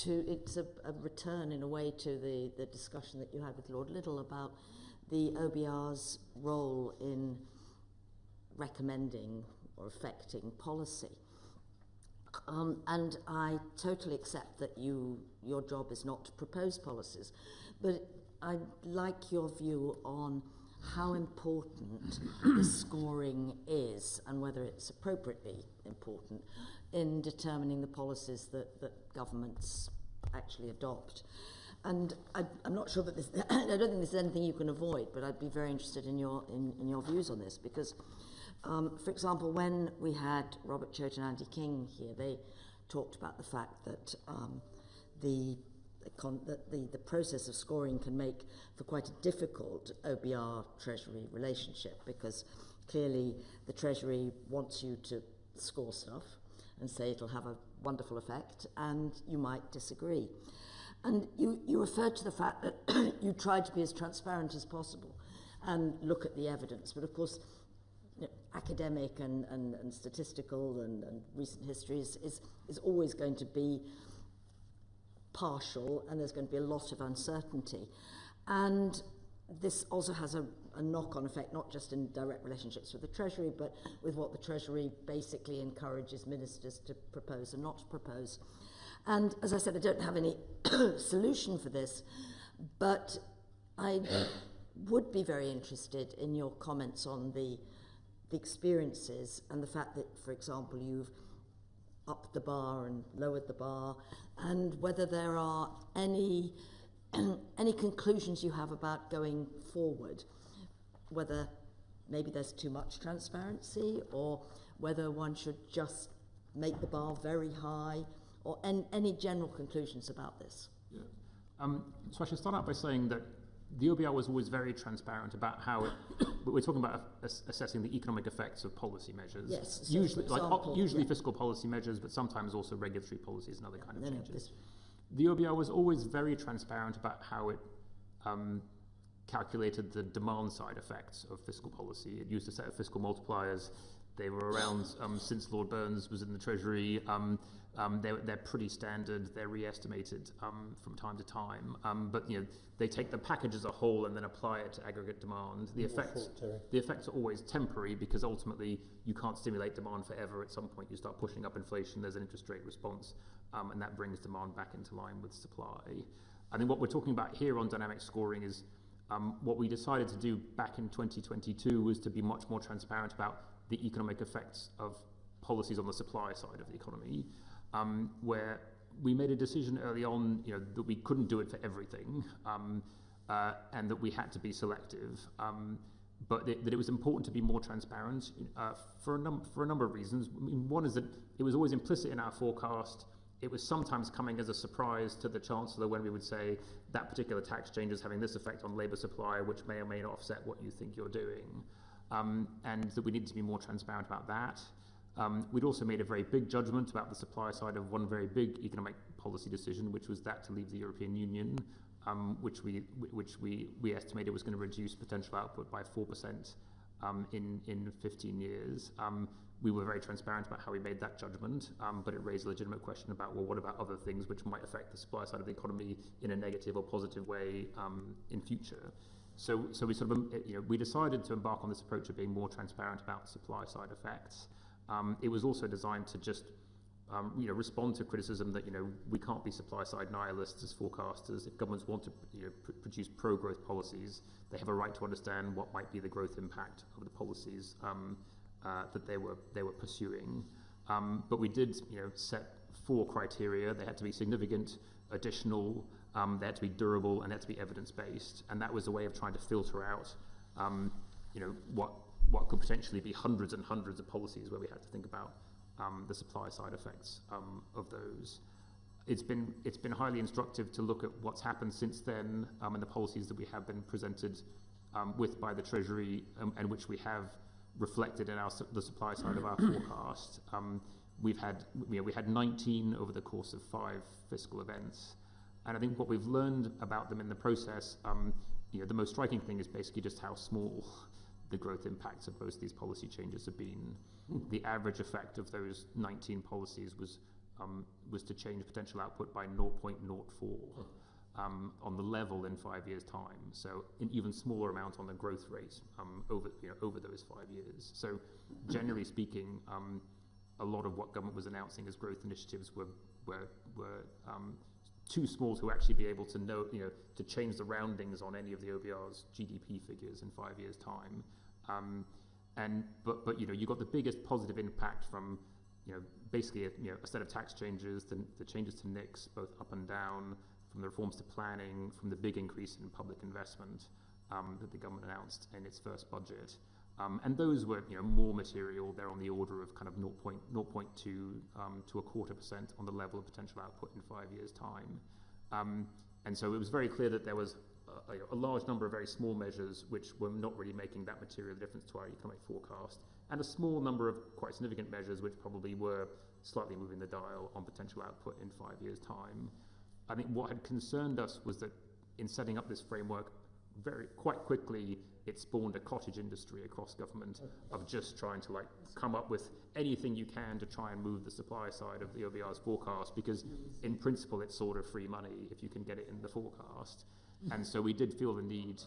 it's a return in a way to the discussion that you had with Lord Liddell about the OBR's role in recommending or affecting policy. And I totally accept that your job is not to propose policies, but I'd like your view on how important the scoring is and whether it's appropriately important in determining the policies that governments actually adopt. And I'm not sure that this, I don't think this is anything you can avoid, but I'd be very interested in your views on this, because, for example, when we had Robert Choate and Andy King here, they talked about the fact that the process of scoring can make for quite a difficult OBR Treasury relationship, because clearly the Treasury wants you to score stuff and say it'll have a wonderful effect, and you might disagree. And you referred to the fact that you tried to be as transparent as possible and look at the evidence, but of course, you know, academic and statistical and recent history is always going to be partial, and there's going to be a lot of uncertainty. And this also has a knock-on effect, not just in direct relationships with the Treasury, but with what the Treasury basically encourages ministers to propose and not to propose. And as I said, I don't have any solution for this, but I would be very interested in your comments on the experiences and the fact that, for example, you've upped the bar and lowered the bar, and whether there are any conclusions you have about going forward, whether maybe there's too much transparency, or whether one should just make the bar very high, or any general conclusions about this. Yeah. So I should start out by saying that the OBR was always very transparent about how we're talking about assessing the economic effects of policy measures. Yes. So usually fiscal policy measures, but sometimes also regulatory policies and other kind of changes. The OBR was always very transparent about how it calculated the demand side effects of fiscal policy. It used a set of fiscal multipliers. They were around since Lord Burns was in the Treasury. They're pretty standard. They're re-estimated from time to time. But you know, they take the package as a whole and then apply it to aggregate demand. The effects are always temporary, because ultimately you can't stimulate demand forever. At some point you start pushing up inflation. There's an interest rate response, and that brings demand back into line with supply. I think what we're talking about here on dynamic scoring is what we decided to do back in 2022 was to be much more transparent about the economic effects of policies on the supply side of the economy, where we made a decision early on, you know, that we couldn't do it for everything, and that we had to be selective, but that it was important to be more transparent for a number of reasons. I mean, one is that it was always implicit in our forecast. It was sometimes coming as a surprise to the Chancellor when we would say that particular tax change is having this effect on labour supply, which may or may not offset what you think you're doing. And that we needed to be more transparent about that. We'd also made a very big judgment about the supply side of one very big economic policy decision, which was that to leave the European Union, which we estimated was going to reduce potential output by 4% in 15 years. We were very transparent about how we made that judgment, but it raised a legitimate question about, well, what about other things which might affect the supply side of the economy in a negative or positive way in future? So we sort of, you know, we decided to embark on this approach of being more transparent about supply side effects. It was also designed to just, you know, respond to criticism that, you know, we can't be supply side nihilists as forecasters. If governments want to, you know, produce pro-growth policies, they have a right to understand what might be the growth impact of the policies that they were pursuing. But we did, you know, set 4 criteria. They had to be significant, additional, they had to be durable, and they had to be evidence-based. And that was a way of trying to filter out, you know, what could potentially be hundreds and hundreds of policies where we had to think about the supply side effects of those. It's been highly instructive to look at what's happened since then, and the policies that we have been presented with by the Treasury, and which we have reflected in the supply side of our forecast. We had 19 over the course of 5 fiscal events. And I think what we've learned about them in the process, you know, the most striking thing is basically just how small the growth impacts of both these policy changes have been. The average effect of those 19 policies was to change potential output by 0.04 on the level in 5 years' time. So an even smaller amount on the growth rate over those 5 years. So generally speaking, a lot of what government was announcing as growth initiatives were too small to actually be able to know, to change the roundings on any of the OBR's GDP figures in 5 years' time. But you got the biggest positive impact from, basically a set of tax changes, the changes to NICs, both up and down, from the reforms to planning, from the big increase in public investment that the government announced in its first budget. And those were more material. They're on the order of kind of 0.2 to 0.25% on the level of potential output in 5 years' time. And so it was very clear that there was a large number of very small measures which were not really making that material difference to our economic forecast, and a small number of quite significant measures which probably were slightly moving the dial on potential output in 5 years' time. I think what had concerned us was that in setting up this framework, quite quickly it spawned a cottage industry across government of just trying to come up with anything you can to try and move the supply side of the OBR's forecast, because in principle it's sort of free money if you can get it in the forecast. And so we did feel the need,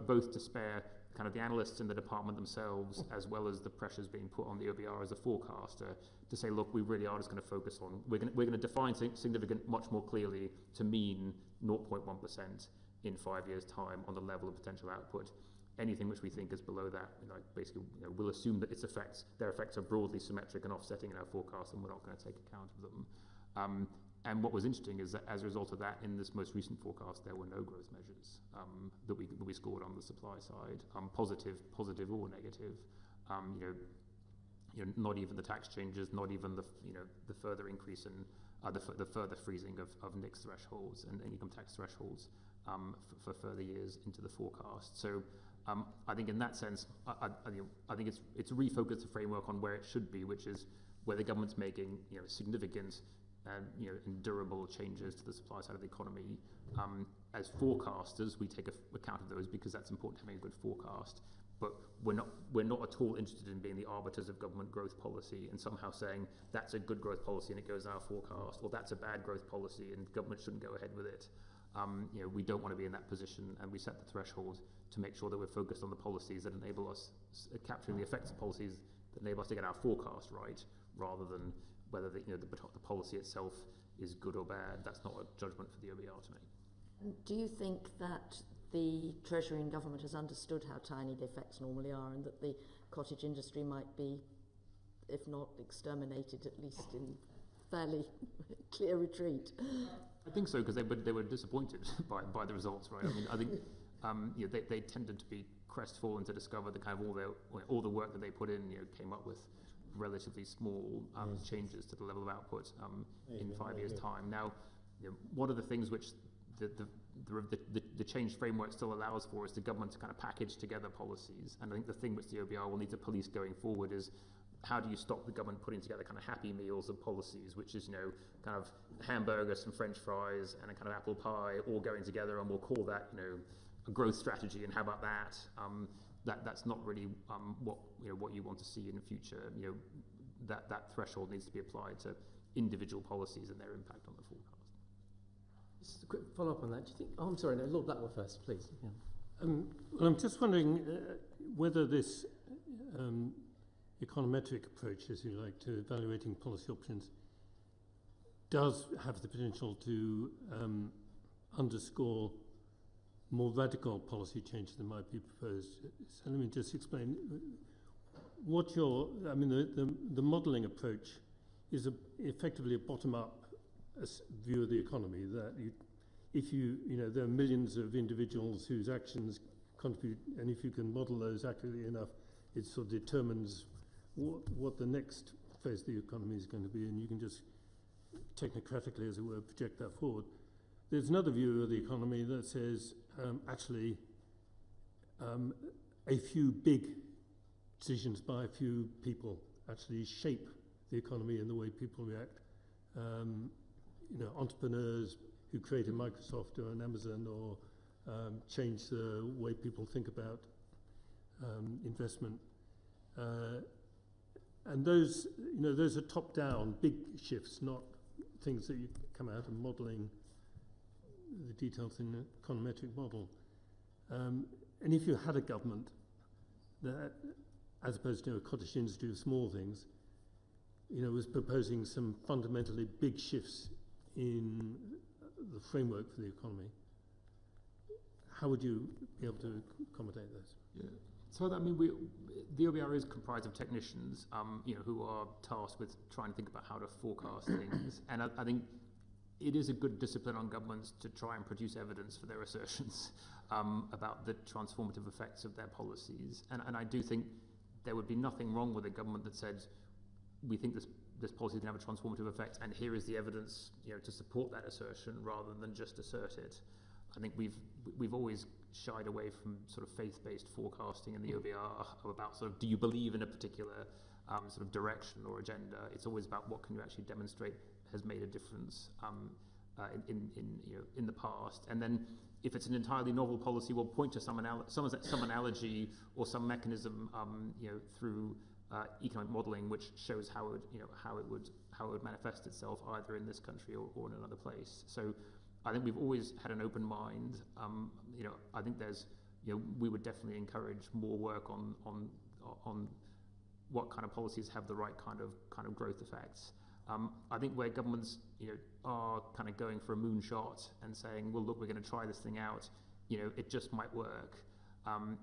both to spare kind of the analysts in the department themselves, as well as the pressures being put on the OBR as a forecaster, to say, look, we really are just going to focus on, we're going to define significant much more clearly to mean 0.1% in 5 years' time on the level of potential output. Anything which we think is below that, basically, we'll assume that their effects are broadly symmetric and offsetting in our forecast, and we're not going to take account of them. And what was interesting is that as a result of that, in this most recent forecast, there were no growth measures that we scored on the supply side, positive or negative. Not even the tax changes, not even the further increase in the further freezing of NICS thresholds and income tax thresholds for further years into the forecast. So I think in that sense, I think it's refocused the framework on where it should be, which is where the government's making significant and durable changes to the supply side of the economy. As forecasters, we take account of those because that's important, having a good forecast. But we're not at all interested in being the arbiters of government growth policy and somehow saying that's a good growth policy and it goes in our forecast, or that's a bad growth policy and government shouldn't go ahead with it. We don't want to be in that position, and we set the threshold to make sure that we're focused on the policies that enable us, capturing the effects of policies that enable us to get our forecast right, rather than whether the policy itself is good or bad. That's not a judgment for the OBR to make. Do you think that the Treasury and government has understood how tiny the effects normally are, and that the cottage industry might be, if not exterminated, at least in fairly clear retreat? I think so, because they were disappointed by the results, right? I think they tended to be crestfallen to discover that kind of all the work that they put in came up with relatively small changes to the level of output in 5 years' time. Now, one of the things which the change framework still allows for is the government to kind of package together policies. And I think the thing which the OBR will need to police going forward is, how do you stop the government putting together kind of happy meals of policies, which is, kind of hamburgers and French fries and a kind of apple pie all going together, and we'll call that, a growth strategy, and how about that? That's not really what you want to see in the future. That threshold needs to be applied to individual policies and their impact on the forecast. Just a quick follow-up on that. Do you think? Oh, I'm sorry. No, Lord Blackwell first, please. Yeah. Well, I'm just wondering whether this econometric approach, as you like, to evaluating policy options does have the potential to underscore more radical policy changes that might be proposed. So let me just explain what the modelling approach is effectively a bottom-up view of the economy, that there are millions of individuals whose actions contribute, and if you can model those accurately enough, it sort of determines what the next phase of the economy is going to be, and you can just technocratically, as it were, project that forward. There's another view of the economy that says a few big decisions by a few people actually shape the economy and the way people react. Entrepreneurs who created Microsoft or an Amazon, or change the way people think about investment. And those are top-down, big shifts, not things that you come out of modelling the details in the econometric model. And if you had a government that, as opposed to a cottage industry of small things, was proposing some fundamentally big shifts in the framework for the economy. How would you be able to accommodate this? Yeah. So I mean, the OBR is comprised of technicians, who are tasked with trying to think about how to forecast things, and I think it is a good discipline on governments to try and produce evidence for their assertions about the transformative effects of their policies. And I do think there would be nothing wrong with a government that said, we think this policy is going to have a transformative effect, and here is the evidence, to support that assertion, rather than just assert it. I think we've always shied away from sort of faith-based forecasting in the OBR about sort of, do you believe in a particular sort of direction or agenda? It's always about what can you actually demonstrate has made a difference in the past, and then if it's an entirely novel policy, we'll point to some analogy or some mechanism through economic modelling which shows how it would manifest itself either in this country or in another place. So I think we've always had an open mind. I think there's we would definitely encourage more work on what kind of policies have the right kind of growth effects. I think where governments, are kind of going for a moonshot and saying, well, look, we're going to try this thing out, it just might work.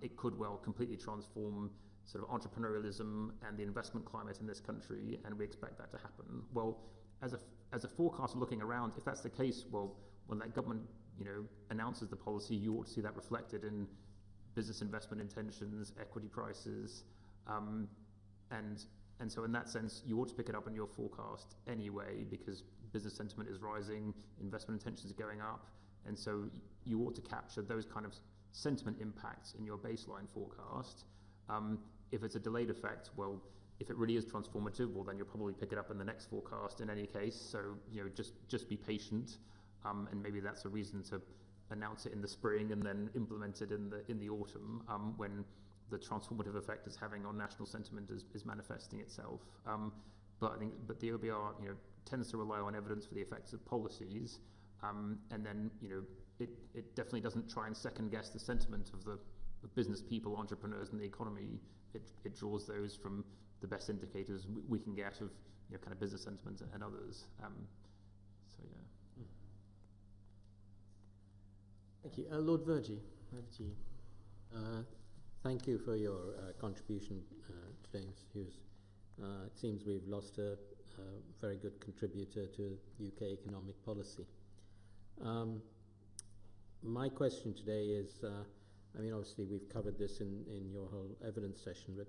It could well completely transform sort of entrepreneurialism and the investment climate in this country, and we expect that to happen. Well, as a forecaster looking around, if that's the case, well, when that government, announces the policy, you ought to see that reflected in business investment intentions, equity prices, and so in that sense, you ought to pick it up in your forecast anyway, because business sentiment is rising, investment intentions are going up, and so you ought to capture those kind of sentiment impacts in your baseline forecast. If it's a delayed effect, well, if it really is transformative, well, then you'll probably pick it up in the next forecast in any case. So, just be patient, and maybe that's a reason to announce it in the spring and then implement it in the autumn, when the transformative effect it's having on national sentiment is manifesting itself. But the OBR, tends to rely on evidence for the effects of policies, and then, it definitely doesn't try and second guess the sentiment of the business people, entrepreneurs, and the economy. It draws those from the best indicators we can get of, kind of business sentiment and others. So yeah. Thank you, Lord Vergy, over to you. Thank you for your contribution today, Mr. Hughes. It seems we've lost a very good contributor to UK economic policy. My question today is, obviously we've covered this in your whole evidence session, but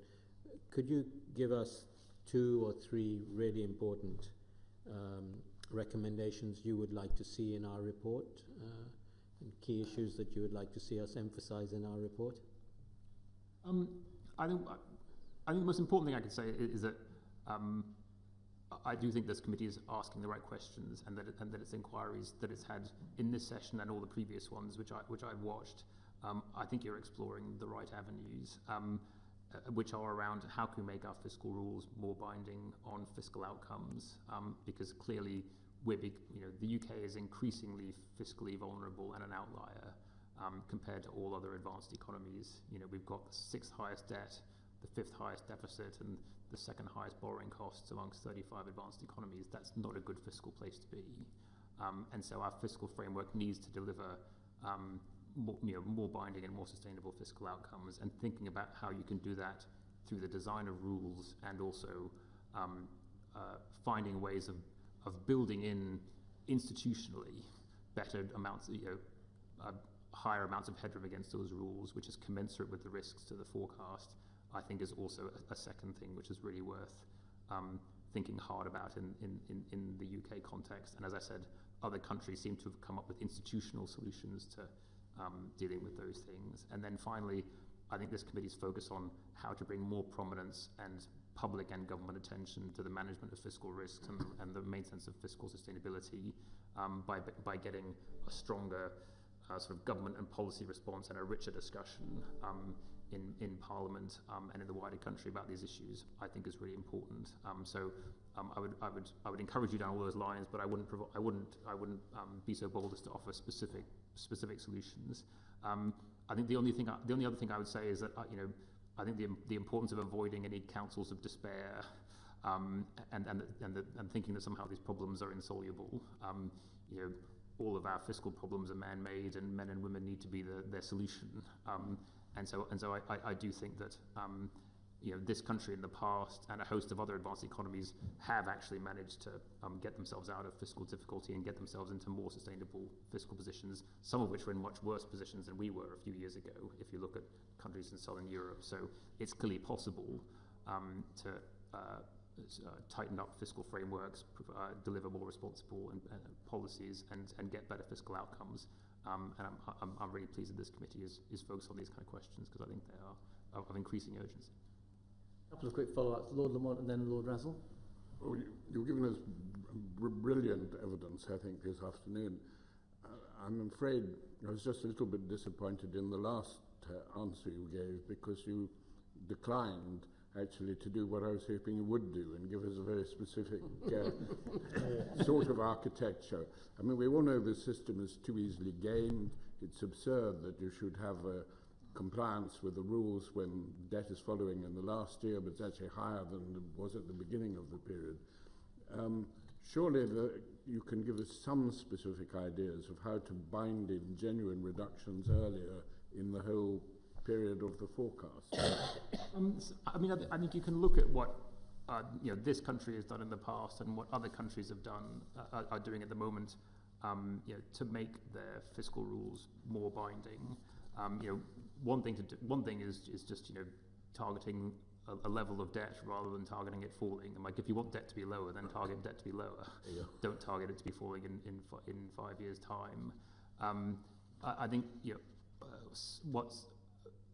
could you give us 2 or 3 really important recommendations you would like to see in our report, and key issues that you would like to see us emphasize in our report? I think the most important thing I could say is that I do think this committee is asking the right questions, and that its inquiries that it's had in this session and all the previous ones, which I've watched, I think you're exploring the right avenues, which are around how can we make our fiscal rules more binding on fiscal outcomes, because clearly the UK is increasingly fiscally vulnerable and an outlier. Compared to all other advanced economies. We've got the 6th highest debt, the 5th highest deficit, and the 2nd highest borrowing costs amongst 35 advanced economies. That's not a good fiscal place to be. And so our fiscal framework needs to deliver more binding and more sustainable fiscal outcomes, and thinking about how you can do that through the design of rules, and also finding ways of building in institutionally better amounts, higher amounts of headroom against those rules, which is commensurate with the risks to the forecast, I think is also a second thing which is really worth thinking hard about in the UK context. And as I said, other countries seem to have come up with institutional solutions to dealing with those things. And then finally, I think this committee's focus on how to bring more prominence and public and government attention to the management of fiscal risks and the maintenance of fiscal sustainability by getting a stronger sort of government and policy response and a richer discussion in Parliament and in the wider country about these issues, I think is really important. So I would encourage you down all those lines, but I wouldn't be so bold as to offer specific solutions. I think the only other thing I would say is that I think the importance of avoiding any councils of despair and thinking that somehow these problems are insoluble. all of our fiscal problems are man-made, and men and women need to be their solution. And so I do think that this country in the past and a host of other advanced economies have actually managed to get themselves out of fiscal difficulty and get themselves into more sustainable fiscal positions, some of which were in much worse positions than we were a few years ago, if you look at countries in Southern Europe. So it's clearly possible to tighten up fiscal frameworks, deliver more responsible policies, and get better fiscal outcomes. And I'm really pleased that this committee is focused on these kind of questions, because I think they are of increasing urgency. A couple of quick follow-ups, Lord Lamont and then Lord Razzle. Well, you've given us brilliant evidence, I think, this afternoon. I'm afraid I was just a little bit disappointed in the last answer you gave, because you declined actually to do what I was hoping you would do and give us a very specific sort of architecture. I mean, we all know the system is too easily gamed. It's absurd that you should have compliance with the rules when debt is following in the last year, but it's actually higher than it was at the beginning of the period. Surely you can give us some specific ideas of how to bind in genuine reductions earlier in the whole period of the forecast. I think you can look at what this country has done in the past and what other countries have done are doing at the moment, to make their fiscal rules more binding. One thing is just targeting a level of debt rather than targeting it falling. And like, if you want debt to be lower, then target debt to be lower. Yeah. Don't target it to be falling in 5 years' time. I think what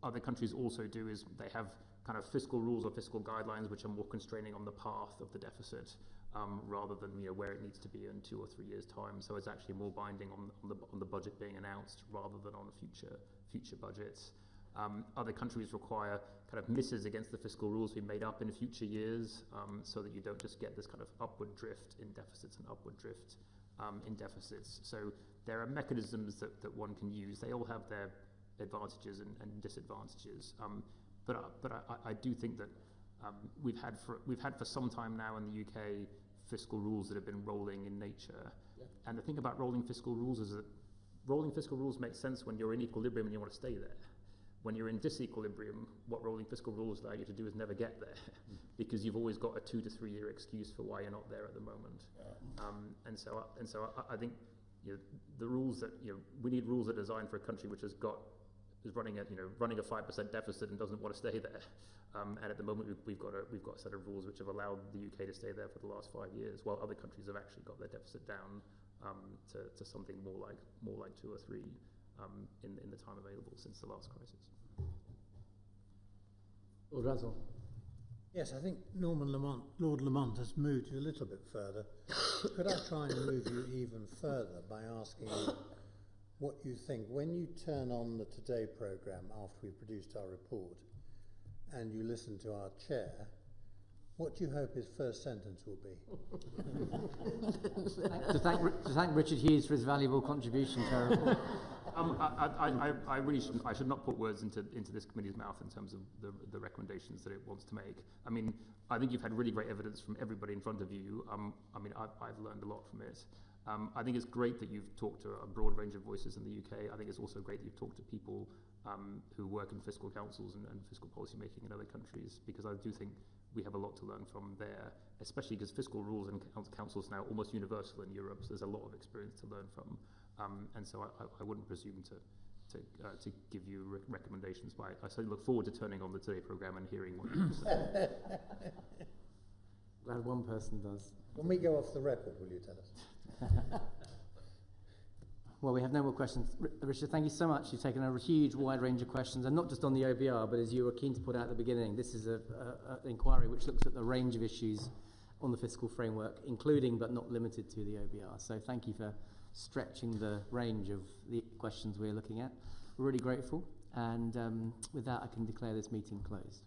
other countries also do is they have kind of fiscal rules or fiscal guidelines which are more constraining on the path of the deficit, rather than where it needs to be in 2 or 3 years' time. So it's actually more binding on the budget being announced rather than on future budgets. Other countries require kind of misses against the fiscal rules to be made up in future years, so that you don't just get this kind of upward drift in deficits and upward drift in deficits. So there are mechanisms that one can use. They all have their advantages and disadvantages. But I do think that we've had for some time now in the UK fiscal rules that have been rolling in nature. Yeah. And the thing about rolling fiscal rules is that rolling fiscal rules make sense when you're in equilibrium and you want to stay there. When you're in disequilibrium, what rolling fiscal rules allow you to do is never get there, because you've always got a 2 to 3 year excuse for why you're not there at the moment. Yeah. And so I think the rules that we need rules that are designed for a country which is running a 5% deficit and doesn't want to stay there. And at the moment we've got a set of rules which have allowed the UK to stay there for the last 5 years, while other countries have actually got their deficit down to something more like 2 or 3 in the time available since the last crisis. Lord Razzle. Yes, I think Lord Lamont has moved you a little bit further. Could I try and move you even further by asking you what you think when you turn on the Today programme after we produced our report and you listen to our chair, what do you hope his first sentence will be? to thank Richard Hughes for his valuable contribution to our report. I should not put words into this committee's mouth in terms of the recommendations that it wants to make. I mean, I think you've had really great evidence from everybody in front of you. I've learned a lot from it. I think it's great that you've talked to a broad range of voices in the UK. I think it's also great that you've talked to people who work in fiscal councils and fiscal policy making in other countries, because I do think we have a lot to learn from there, especially because fiscal rules and councils are now almost universal in Europe, so there's a lot of experience to learn from. And so I wouldn't presume to give you recommendations, but I certainly look forward to turning on the Today programme and hearing what you have to say. Glad one person does. When we go off the record, will you tell us? Well, we have no more questions. Richard, thank you so much. You've taken a huge, wide range of questions, and not just on the OBR, but as you were keen to put out at the beginning, this is an inquiry which looks at the range of issues on the fiscal framework, including but not limited to the OBR. So thank you for stretching the range of the questions we're looking at. We're really grateful, and with that I can declare this meeting closed.